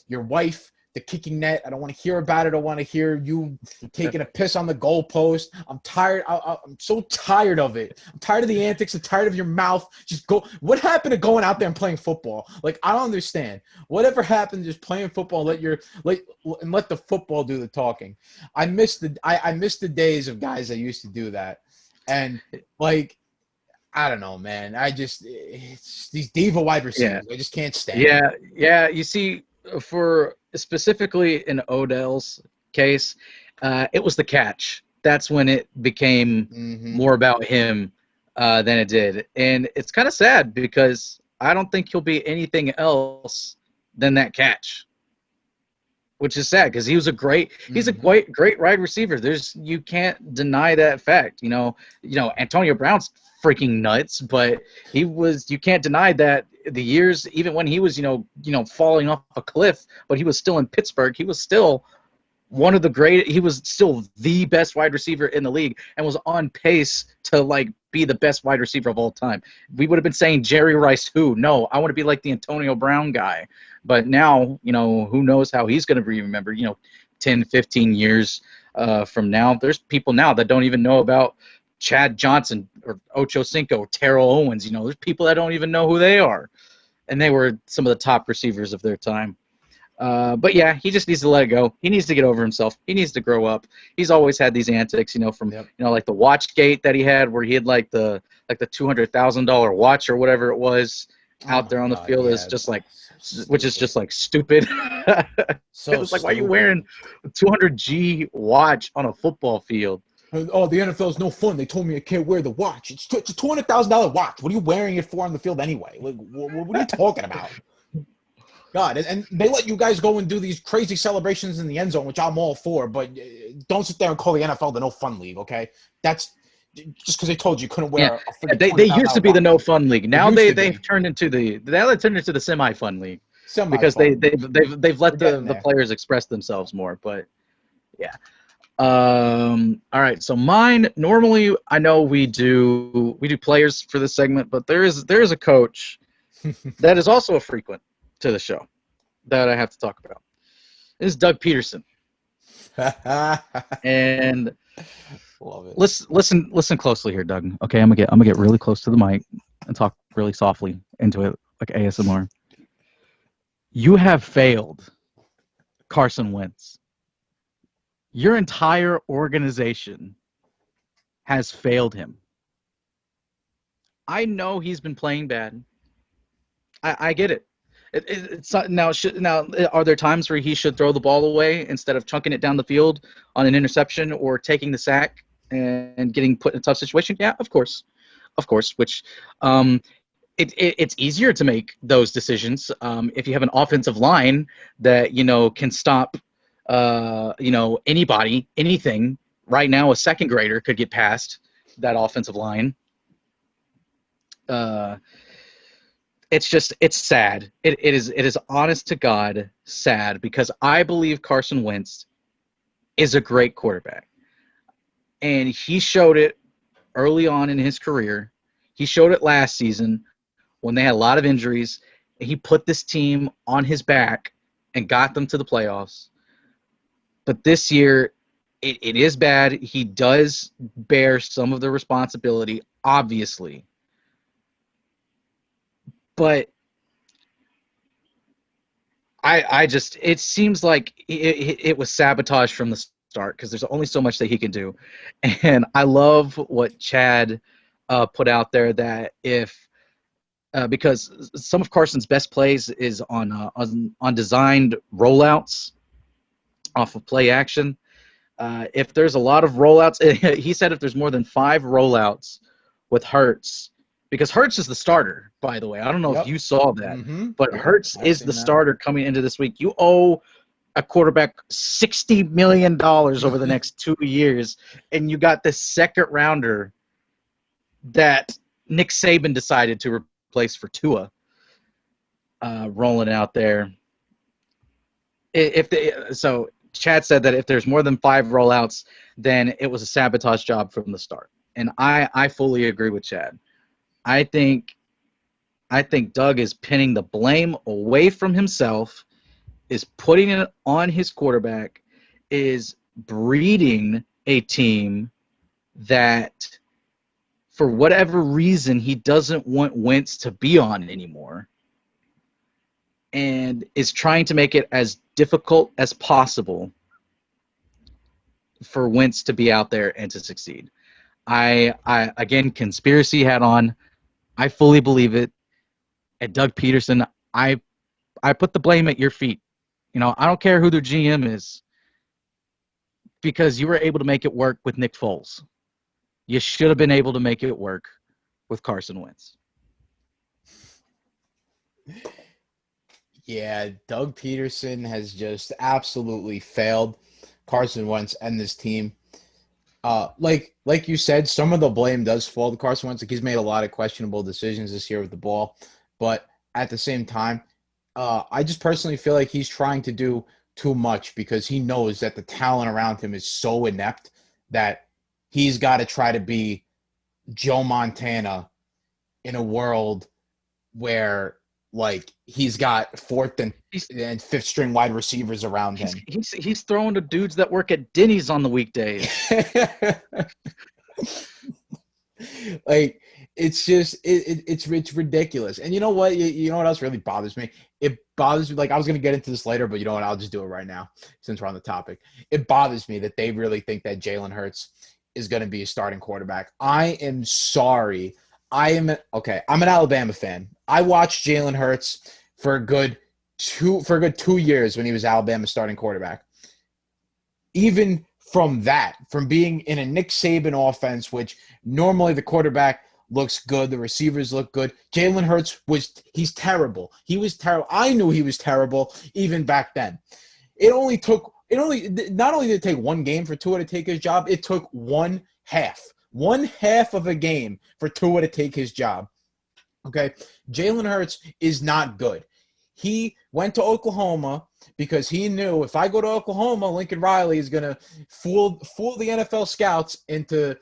your wife, the kicking net. I don't want to hear about it. I don't want to hear you taking a piss on the goalpost. I'm tired. I'm so tired of it. I'm tired of the antics. I'm tired of your mouth. Just go. What happened to going out there and playing football? Like, I don't understand. Whatever happened to just playing football? Let the football do the talking. I miss the days of guys that used to do that, and like, I don't know, man. It's these diva wide receivers. I just can't stand. Yeah. You see, for specifically in Odell's case, it was the catch. That's when it became more about him than it did. And it's kind of sad because I don't think he'll be anything else than that catch, which is sad because he's a great wide receiver. You can't deny that fact. You know, Antonio Brown's freaking nuts, but you can't deny that the years, even when he was, falling off a cliff, but he was still in Pittsburgh. He was still he was still the best wide receiver in the league and was on pace to be the best wide receiver of all time. We would have been saying Jerry Rice who? No, I want to be like the Antonio Brown guy. But now, who knows how he's going to be remembered, 10, 15 years from now. There's people now that don't even know about Chad Johnson or Ocho Cinco or Terrell Owens. There's people that don't even know who they are. And they were some of the top receivers of their time. But yeah, he just needs to let it go. He needs to get over himself. He needs to grow up. He's always had these antics, from like the watch gate that he had, where he had like the $200,000 watch or whatever it was out there on the field. Is just like, which is just like stupid. So it was like, why are you wearing a 200G watch on a football field? Oh, the NFL is no fun. They told me I can't wear the watch. It's a $200,000 watch. What are you wearing it for on the field anyway? Like, what are you talking about? God, and they let you guys go and do these crazy celebrations in the end zone, which I'm all for, but don't sit there and call the NFL the no fun league, okay? That's just because they told you couldn't wear a they used to be the no fun league. Now they've turned into the semi fun league. Because they've let the players express themselves more. But yeah. All right. So mine, normally I know we do players for this segment, but there is a coach that is also a frequent to the show that I have to talk about. This is Doug Peterson. And Love it. Listen closely here, Doug. Okay, I'm gonna get really close to the mic and talk really softly into it, like ASMR. You have failed Carson Wentz. Your entire organization has failed him. I know he's been playing bad. I get it. It's not, now. Are there times where he should throw the ball away instead of chunking it down the field on an interception or taking the sack and getting put in a tough situation? Yeah, of course. Which it's easier to make those decisions if you have an offensive line that can stop anybody, anything. Right now, a second grader could get past that offensive line. It's sad. It is honest to God sad, because I believe Carson Wentz is a great quarterback, and he showed it early on in his career. He showed it last season when they had a lot of injuries. He put this team on his back and got them to the playoffs. But this year, it is bad. He does bear some of the responsibility, obviously. But it seems like it was sabotage from the start, because there's only so much that he can do. And I love what Chad put out there, that if because some of Carson's best plays is on designed rollouts off of play action. If there's a lot of rollouts, he said if there's more than 5 rollouts with Hurts, because Hurts is the starter, by the way. I don't know if you saw that, but Hurts is the starter coming into this week. You owe a quarterback $60 million over the next 2 years, and you got this second rounder that Nick Saban decided to replace for Tua, rolling out there. So Chad said that if there's more than 5 rollouts, then it was a sabotage job from the start. And I fully agree with Chad. I think Doug is pinning the blame away from himself, is putting it on his quarterback, is breeding a team that, for whatever reason, he doesn't want Wentz to be on anymore, and is trying to make it as difficult as possible for Wentz to be out there and to succeed. I again, conspiracy hat on. I fully believe it. And Doug Peterson, I put the blame at your feet. I don't care who their GM is, because you were able to make it work with Nick Foles. You should have been able to make it work with Carson Wentz. Yeah, Doug Peterson has just absolutely failed Carson Wentz and this team. Like you said, some of the blame does fall to Carson Wentz. Like, he's made a lot of questionable decisions this year with the ball, but at the same time, I just personally feel like he's trying to do too much, because he knows that the talent around him is so inept that he's got to try to be Joe Montana in a world where, like, he's got fourth and fifth string wide receivers around him. He's throwing to dudes that work at Denny's on the weekdays. Like, it's just it's ridiculous. And you know what? You know what else really bothers me? It bothers me. Like, I was gonna get into this later, but you know what? I'll just do it right now since we're on the topic. It bothers me that they really think that Jalen Hurts is gonna be a starting quarterback. I am sorry. I'm an Alabama fan. I watched Jalen Hurts for a good 2 years when he was Alabama's starting quarterback. Even from being in a Nick Saban offense, which normally the quarterback looks good, the receivers look good. Jalen Hurts he's terrible. He was terrible. I knew he was terrible even back then. Not only did it take one game for Tua to take his job, it took one half of a game for Tua to take his job. Okay, Jalen Hurts is not good. He went to Oklahoma because he knew, if I go to Oklahoma, Lincoln Riley is going to fool the NFL scouts into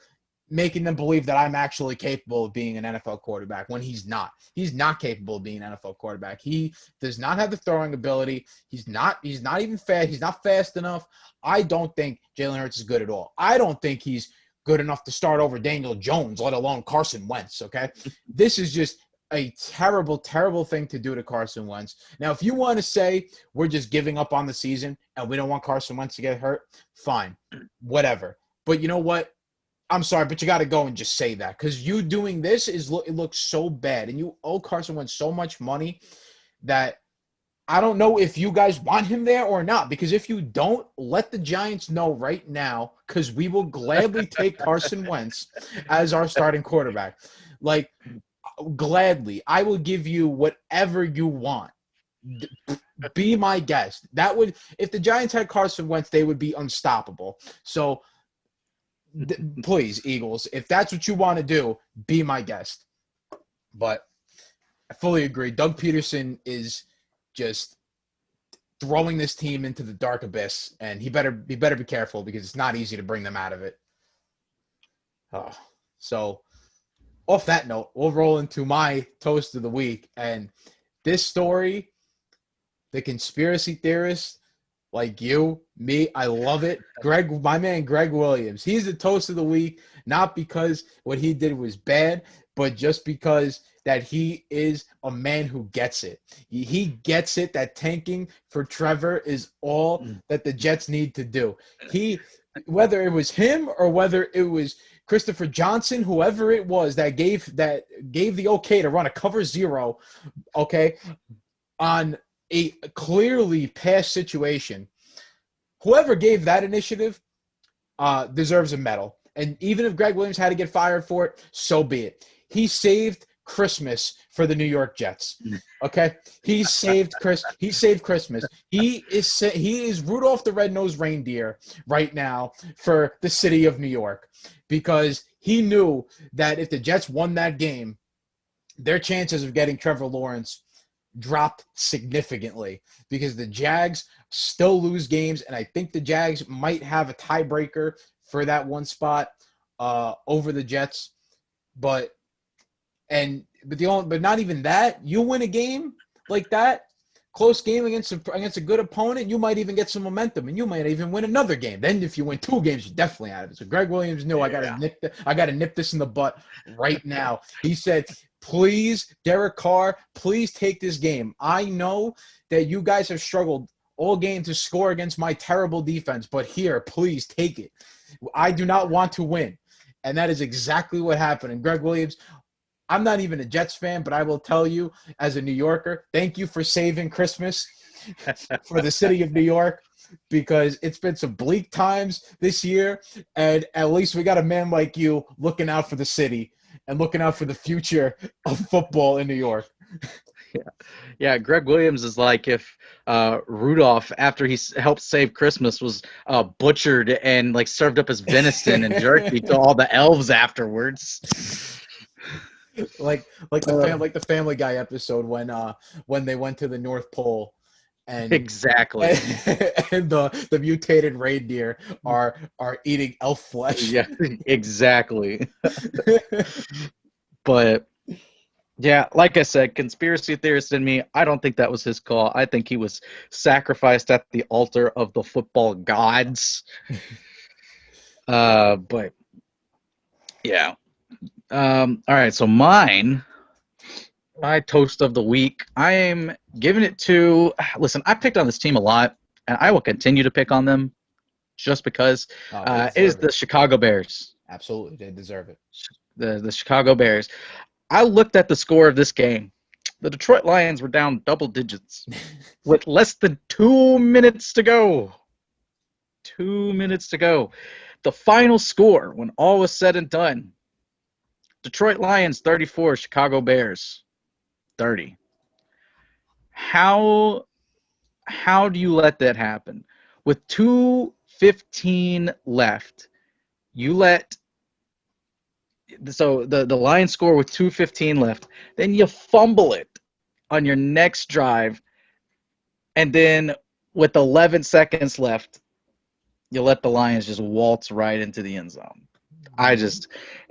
making them believe that I'm actually capable of being an NFL quarterback, when he's not. He's not capable of being an NFL quarterback. He does not have the throwing ability. He's not even fast. He's not fast enough. I don't think Jalen Hurts is good at all. I don't think he's good enough to start over Daniel Jones, let alone Carson Wentz, okay? This is just a terrible, terrible thing to do to Carson Wentz. Now, if you want to say we're just giving up on the season and we don't want Carson Wentz to get hurt, fine, whatever. But you know what? I'm sorry, but you got to go and just say that, because you doing this it looks so bad, and you owe Carson Wentz so much money that I don't know if you guys want him there or not, because if you don't, let the Giants know right now, because we will gladly take Carson Wentz as our starting quarterback. Like, gladly. I will give you whatever you want. Be my guest. That would, if the Giants had Carson Wentz, they would be unstoppable. So, please, Eagles, if that's what you want to do, be my guest. But I fully agree. Doug Peterson is just throwing this team into the dark abyss, and he better be careful, because it's not easy to bring them out of it. So, off that note, we'll roll into my toast of the week. And this story, the conspiracy theorists like you, me, I love it. My man Greg Williams, he's the toast of the week, not because what he did was bad, but just because that he is a man who gets it. He gets it that tanking for Trevor is all that the Jets need to do. Whether it was him or whether it was Christopher Johnson, whoever it was that gave the okay to run a cover zero, okay, on a clearly past situation, whoever gave that initiative deserves a medal. And even if Greg Williams had to get fired for it, so be it. He saved Christmas for the New York Jets. Okay, he saved Christmas. He is Rudolph the Red-Nosed Reindeer right now for the city of New York, because he knew that if the Jets won that game, their chances of getting Trevor Lawrence dropped significantly, because the Jags still lose games, and I think the Jags might have a tiebreaker for that one spot over the Jets. But not even that. You win a game like that, close game against a good opponent, you might even get some momentum, and you might even win another game. Then if you win 2 games, you're definitely out of it. So Greg Williams knew, I gotta nip this in the butt right now. He said, please, Derek Carr, please take this game. I know that you guys have struggled all game to score against my terrible defense, but here, please take it. I do not want to win. And that is exactly what happened. And Greg Williams, I'm not even a Jets fan, but I will tell you, as a New Yorker, thank you for saving Christmas for the city of New York, because it's been some bleak times this year, and at least we got a man like you looking out for the city and looking out for the future of football in New York. Yeah. Greg Williams is like if Rudolph, after he helped save Christmas, was butchered and like served up as venison and jerky to all the elves afterwards. Like the Family Guy episode when they went to the North Pole, and exactly, and the mutated reindeer are eating elf flesh. Yeah, exactly. But yeah, like I said, conspiracy theorist in me, I don't think that was his call. I think he was sacrificed at the altar of the football gods. But yeah. All right, so my toast of the week, I am giving it to, listen, I picked on this team a lot, and I will continue to pick on them just because it is the Chicago Bears. Absolutely, they deserve it. The Chicago Bears. I looked at the score of this game. The Detroit Lions were down double digits with less than 2 minutes to go. 2 minutes to go. The final score, when all was said and done, Detroit Lions 34, Chicago Bears 30. How do you let that happen? With 2:15 left, you let the Lions score with 2:15 left, then you fumble it on your next drive, and then with 11 seconds left, you let the Lions just waltz right into the end zone.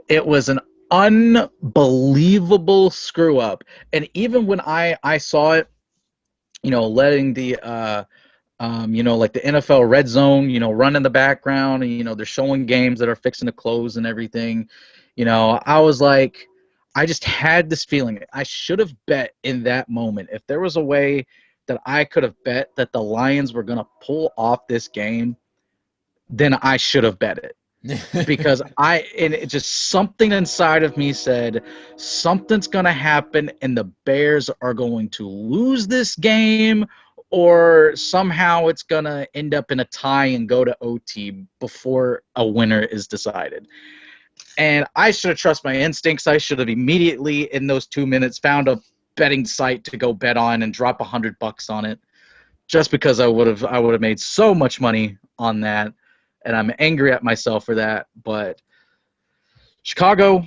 It was an unbelievable screw up. And even when I saw it, letting the like the NFL Red Zone, run in the background, and they're showing games that are fixing to close and everything. I was like, I just had this feeling I should have bet in that moment. If there was a way that I could have bet that the Lions were going to pull off this game, then I should have bet it. Because it just something inside of me said something's going to happen and the Bears are going to lose this game, or somehow it's going to end up in a tie and go to OT before a winner is decided. And I should have trusted my instincts. I should have immediately in those 2 minutes found a betting site to go bet on and drop $100 on it, just because I would have made so much money on that. And I'm angry at myself for that. But Chicago,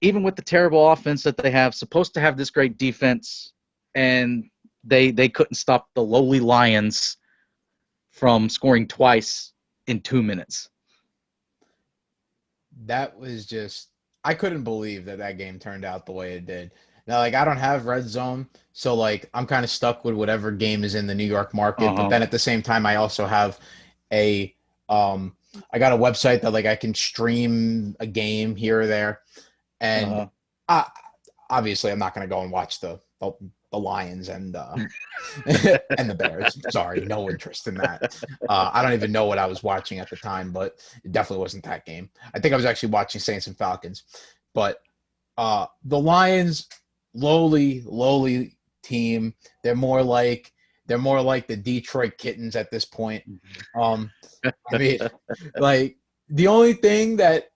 even with the terrible offense that they have, supposed to have this great defense, and they couldn't stop the lowly Lions from scoring twice in 2 minutes. That was just – I couldn't believe that game turned out the way it did. Now, I don't have Red Zone, so, I'm kind of stuck with whatever game is in the New York market. Uh-huh. But then at the same time, I also have I got a website that I can stream a game here or there, and obviously I'm not going to go and watch the Lions and and the Bears. Sorry, no interest in that. I don't even know what I was watching at the time, but it definitely wasn't that game. I think I was actually watching Saints and Falcons. But the Lions, lowly team. They're more like the Detroit Kittens at this point. I mean, the only thing that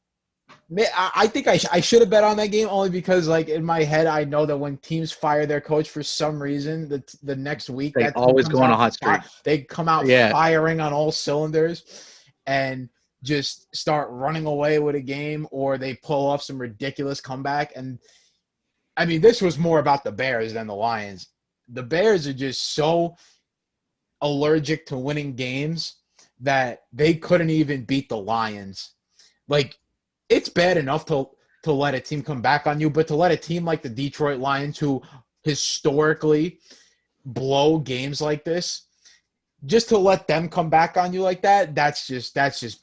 I think I should have bet on that game only because, in my head, I know that when teams fire their coach for some reason, the next week they always go on a hot streak. They come out firing on all cylinders and just start running away with a game, or they pull off some ridiculous comeback. And I mean, this was more about the Bears than the Lions. The Bears are just so allergic to winning games that they couldn't even beat the Lions. It's bad enough to let a team come back on you, but to let a team like the Detroit Lions, who historically blow games like this, just to let them come back on you like that, that's just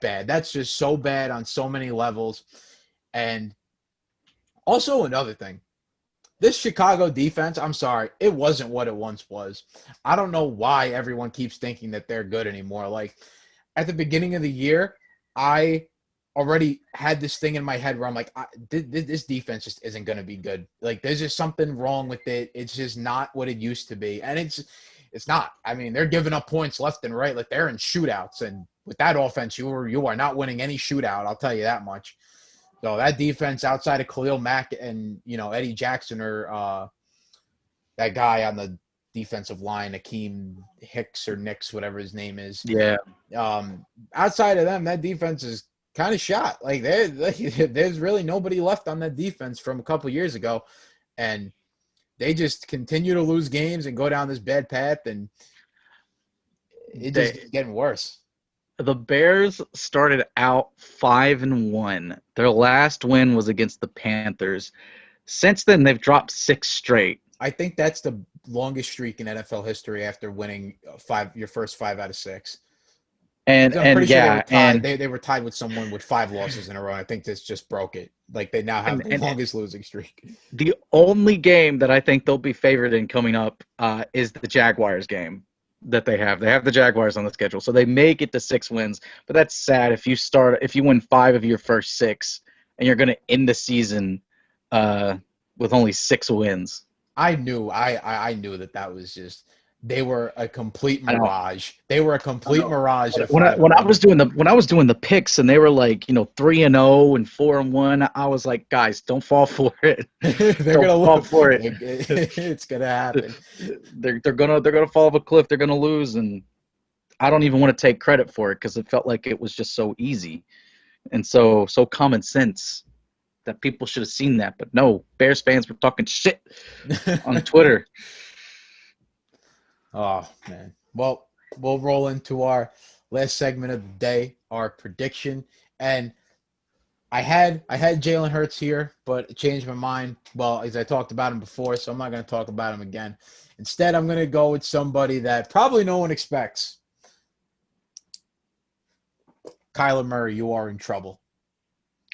bad. That's just so bad on so many levels. And also another thing, this Chicago defense, I'm sorry, it wasn't what it once was. I don't know why everyone keeps thinking that they're good anymore. At the beginning of the year, I already had this thing in my head where I'm like, this defense just isn't going to be good. There's just something wrong with it. It's just not what it used to be. And it's not. I mean, they're giving up points left and right. They're in shootouts. And with that offense, you are not winning any shootout. I'll tell you that much. So that defense outside of Khalil Mack and, Eddie Jackson, or that guy on the defensive line, Akeem Hicks or Nix, whatever his name is. Yeah. Outside of them, that defense is kind of shot. There's really nobody left on that defense from a couple years ago. And they just continue to lose games and go down this bad path, and it just keeps getting worse. The Bears started out 5-1. Their last win was against the Panthers. Since then, they've dropped 6 straight. I think that's the longest streak in NFL history after winning your first 5 out of 6. And they were tied with someone with 5 losses in a row. I think this just broke it. They now have the longest losing streak. The only game that I think they'll be favored in coming up is the Jaguars game that they have. They have the Jaguars on the schedule, so they may get to 6 wins. But that's sad if you win 5 of your first 6, and you're going to end the season with only 6 wins. I knew that was just. They were a complete mirage. They were a complete mirage. When I was doing the picks and they were 3-0 and 4-1, I was like, guys, don't fall for it. They're gonna fall for it. It's gonna happen. They're gonna fall off a cliff. They're gonna lose, and I don't even want to take credit for it because it felt like it was just so easy and so common sense that people should have seen that. But no, Bears fans were talking shit on Twitter. Oh, man. Well, we'll roll into our last segment of the day, our prediction. And I had Jalen Hurts here, but it changed my mind. Well, as I talked about him before, so I'm not going to talk about him again. Instead, I'm going to go with somebody that probably no one expects. Kyler Murray, you are in trouble.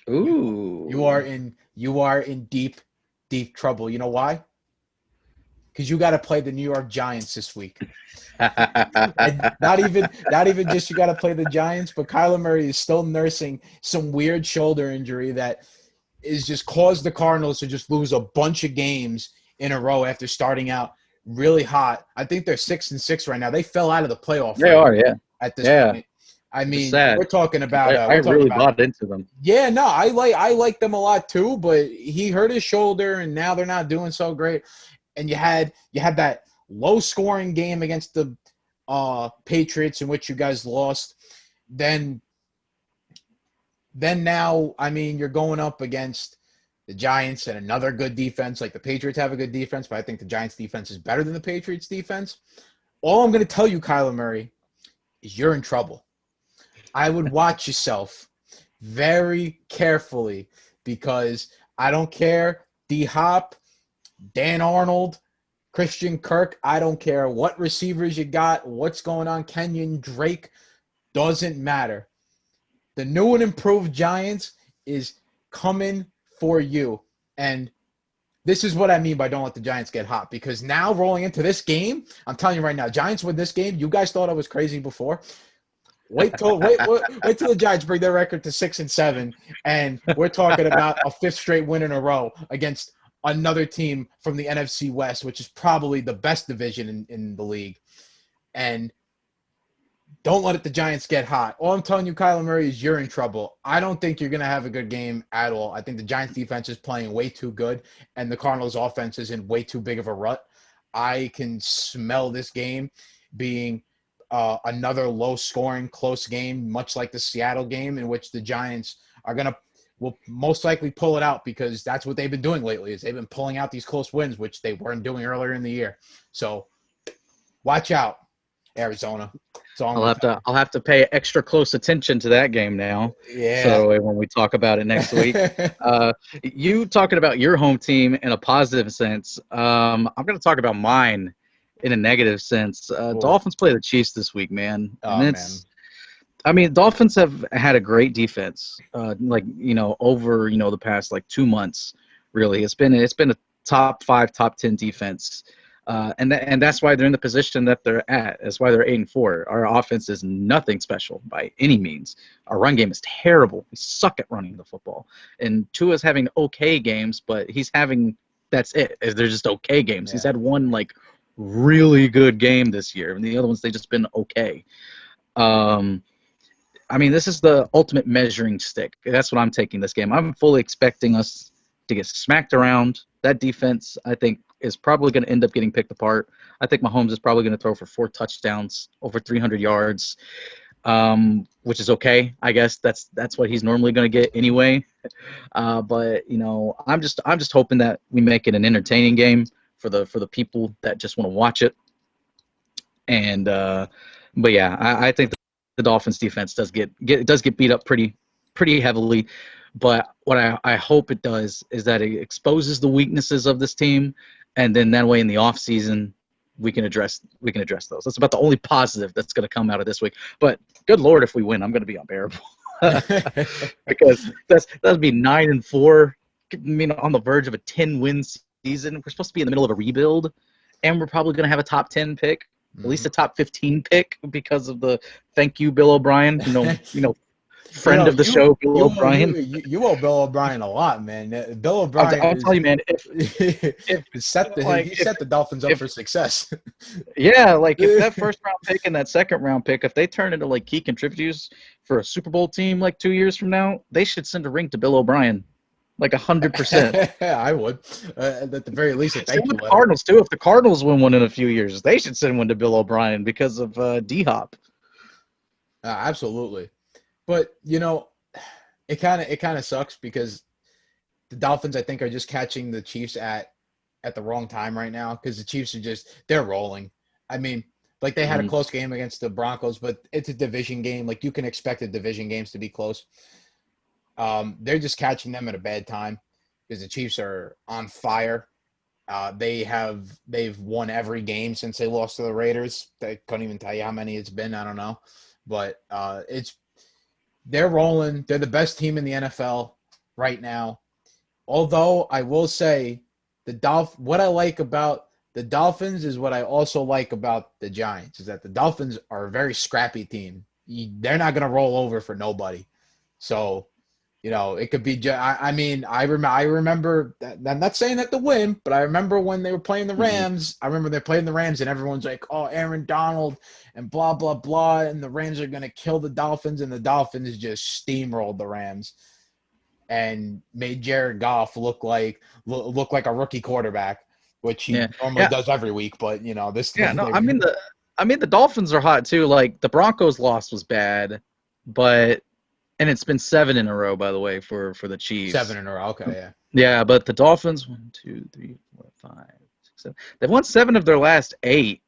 Ooh. You are in deep, deep trouble. You know why? Because you got to play the New York Giants this week. And not even just you got to play the Giants, but Kyler Murray is still nursing some weird shoulder injury that is just caused the Cardinals to just lose a bunch of games in a row after starting out really hot. I think they're 6-6 right now. They fell out of the playoff They race are, yeah. at this Yeah. point. I It's mean, sad. we're talking about I really bought into them. yeah, no, I like them a lot too, but he hurt his shoulder and now they're not doing so great. And you had that low scoring game against the Patriots in which you guys lost. Then now, I mean, you're going up against the Giants and another good defense. Like the Patriots have a good defense, but I think the Giants defense is better than the Patriots defense. All I'm going to tell you, Kyler Murray, is you're in trouble. I would watch yourself very carefully because I don't care. D-Hop, Dan Arnold, Christian Kirk, I don't care what receivers you got, what's going on, Kenyon Drake, doesn't matter. The new and improved Giants is coming for you. And this is what I mean by don't let the Giants get hot. Because now rolling into this game, I'm telling you right now, Giants win this game. You guys thought I was crazy before. Wait till the Giants bring their record to 6-7, and we're talking about a fifth straight win in a row against another team from the NFC West, which is probably the best division in the league. And don't let the Giants get hot. All I'm telling you, Kyler Murray, is you're in trouble. I don't think you're going to have a good game at all. I think the Giants defense is playing way too good, and the Cardinals offense is in way too big of a rut. I can smell this game being another low-scoring, close game, much like the Seattle game, in which the Giants will most likely pull it out because that's what they've been doing lately. Is they've been pulling out these close wins, which they weren't doing earlier in the year. So watch out, Arizona. I'll have to pay extra close attention to that game now. Yeah. So when we talk about it next week, you talking about your home team in a positive sense. I'm going to talk about mine in a negative sense. Dolphins play the Chiefs this week, man. And I mean, Dolphins have had a great defense, over the past 2 months. Really, it's been a top 5, top 10 defense, and that's why they're in the position that they're at. That's why they're 8-4. Our offense is nothing special by any means. Our run game is terrible. We suck at running the football, and Tua's having okay games, but that's it. They're just okay games. Yeah. He's had one really good game this year, and the other ones they've just been okay. I mean, this is the ultimate measuring stick. That's what I'm taking this game. I'm fully expecting us to get smacked around. That defense, I think, is probably going to end up getting picked apart. I think Mahomes is probably going to throw for 4 touchdowns, over 300 yards, which is okay. I guess that's what he's normally going to get anyway. But I'm just hoping that we make it an entertaining game for the people that just want to watch it. And but yeah, I think the Dolphins defense does get beat up pretty heavily. But what I hope it does is that it exposes the weaknesses of this team, and then that way in the offseason we can address those. That's about the only positive that's going to come out of this week. But good Lord, if we win, I'm going to be unbearable because that'd be 9-4. I mean, on the verge of a 10-win season. We're supposed to be in the middle of a rebuild, and we're probably going to have a top 10 pick, at least a top 15 pick because of the thank you, Bill O'Brien. Friend of the show, Bill O'Brien. You owe Bill O'Brien a lot, man. Bill O'Brien. I'll tell you, man. He set the Dolphins up for success. Yeah, if that first round pick and that second round pick, if they turn into key contributors for a Super Bowl team 2 years from now, they should send a ring to Bill O'Brien. 100%. I would. At the very least, same with the Cardinals too. If the Cardinals win one in a few years, they should send one to Bill O'Brien because of D-Hop. Absolutely. But it kind of sucks because the Dolphins, I think, are just catching the Chiefs at the wrong time right now because the Chiefs are they're rolling. I mean, they had a close game against the Broncos, but it's a division game. You can expect the division games to be close. They're just catching them at a bad time because the Chiefs are on fire. They've won every game since they lost to the Raiders. I couldn't even tell you how many it's been. I don't know, but they're rolling. They're the best team in the NFL right now. Although I will say what I like about the Dolphins is what I also like about the Giants is that the Dolphins are a very scrappy team. They're not going to roll over for nobody. So, it could be. I mean, I remember. I'm not saying that to win, but I remember when they were playing the Rams. I remember they're playing the Rams, and everyone's like, "Oh, Aaron Donald and blah blah blah," and the Rams are going to kill the Dolphins, and the Dolphins just steamrolled the Rams and made Jared Goff look like a rookie quarterback, which he normally does every week. But this. Yeah, no, I mean the Dolphins are hot too. Like the Broncos loss was bad, and it's been 7 in a row, by the way, for the Chiefs. 7 in a row. Okay, yeah. Yeah, but the Dolphins 1, 2, 3, 4, 5, 6, 7. They've won 7 of their last 8,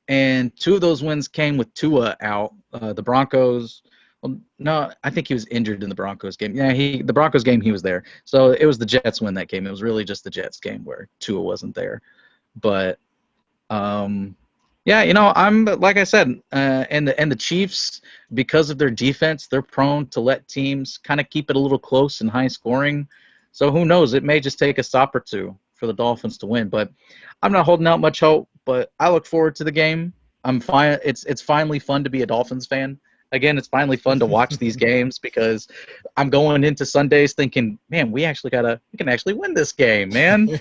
and 2 of those wins came with Tua out. The Broncos. Well, no, I think he was injured in the Broncos game. Yeah, the Broncos game he was there. So it was the Jets win that game. It was really just the Jets game where Tua wasn't there. But yeah, I'm like I said, and the Chiefs, because of their defense, they're prone to let teams kind of keep it a little close and high scoring. So who knows? It may just take a stop or two for the Dolphins to win. But I'm not holding out much hope. But I look forward to the game. I'm fine. It's finally fun to be a Dolphins fan. Again, it's finally fun to watch these games because I'm going into Sundays thinking, man, we can actually win this game, man.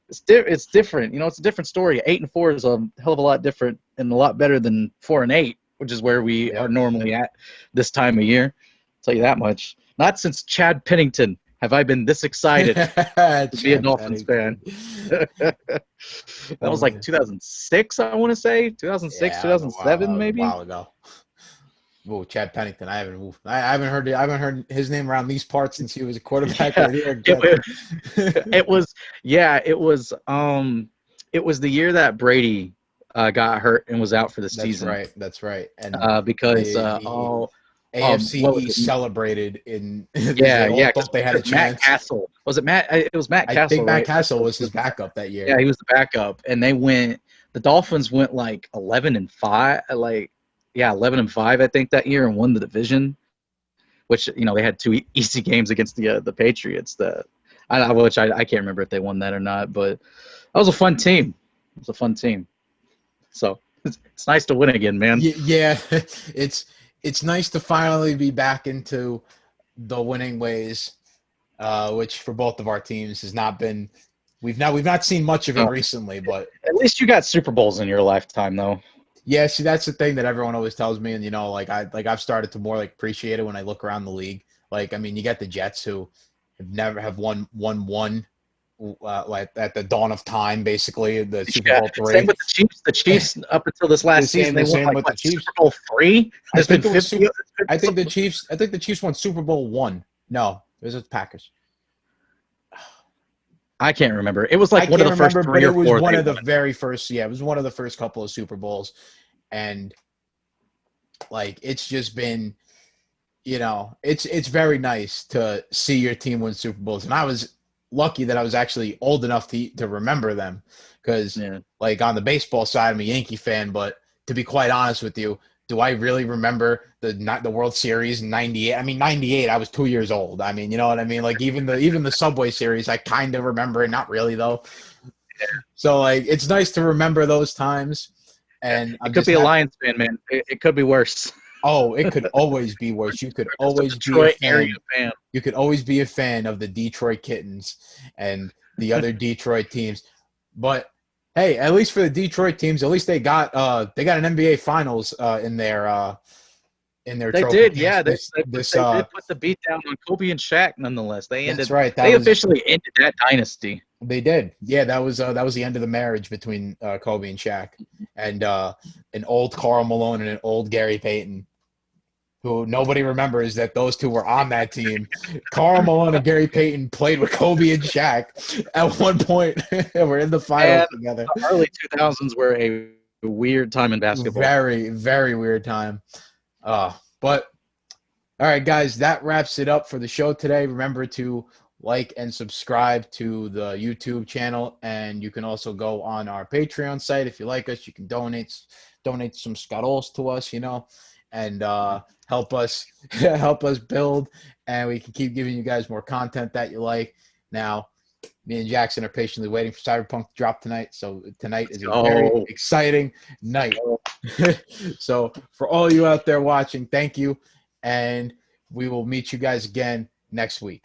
It's different. It's a different story. 8-4 is a hell of a lot different and a lot better than 4-8, which is where we are normally at this time of year. I'll tell you that much. Not since Chad Pennington have I been this excited to be a Dolphins fan. That was like 2006, I want to say. 2006, 2007, maybe. A while ago. Oh, Chad Pennington! I haven't heard his name around these parts since he was a quarterback. Right here. It was the year that Brady got hurt and was out for the season. That's right. And because AFC East celebrated in. Yeah. Thought they had a chance. Matt Castle was it Matt? It was Matt Castle. I think Matt Castle was his backup that year. Yeah, he was the backup, and the Dolphins went like 11-5, 11-5, I think, that year, and won the division. Which they had 2 easy games against the Patriots. Which I can't remember if they won that or not, but that was a fun team. It was a fun team. So it's nice to win again, man. Yeah, it's nice to finally be back into the winning ways, which for both of our teams has not been. We've not seen much of it recently, but at least you got Super Bowls in your lifetime, though. Yeah, see, that's the thing that everyone always tells me, and I've started to more appreciate it when I look around the league. You get the Jets who have won at the dawn of time, basically the Super Bowl 3. Same with the Chiefs. The Chiefs up until this last season, they won the Chiefs. Super Bowl 3. I think the Chiefs won Super Bowl 1. No, it was the Packers. I can't remember. It was one of the first 3 or 4. It was one of the very first. Yeah, it was one of the first couple of Super Bowls, and it's just been, it's very nice to see your team win Super Bowls. And I was lucky that I was actually old enough to remember them, because on the baseball side, I'm a Yankee fan, but to be quite honest with you, do I really remember the World Series in '98? I mean, '98, I was 2 years old. I mean, you know what I mean? Even the Subway Series, I kind of remember it. Not really, though. So, it's nice to remember those times. And it could be a Lions fan, man. It could be worse. Oh, it could always be worse. You could always be a fan. You could always be a fan of the Detroit Kittens and the other Detroit teams. But hey, at least for the Detroit teams, at least they got an NBA Finals in their They did, yeah. They did put the beat down on Kobe and Shaq. Nonetheless, they ended. That's right. They officially ended that dynasty. They did. Yeah, that was the end of the marriage between Kobe and Shaq, and an old Karl Malone and an old Gary Payton, who nobody remembers that those two were on that team. Karl Malone and Gary Payton played with Kobe and Shaq at one point. We're in the finals together. The early 2000s were a weird time in basketball. Very, very weird time. But all right, guys, that wraps it up for the show today. Remember to like and subscribe to the YouTube channel, and you can also go on our Patreon site. If you like us, you can donate some scuttles to us, and help us help us build, and we can keep giving you guys more content that you like. Now, me and Jackson are patiently waiting for Cyberpunk to drop tonight, so tonight is a very exciting night. So for all you out there watching, thank you, and we will meet you guys again next week.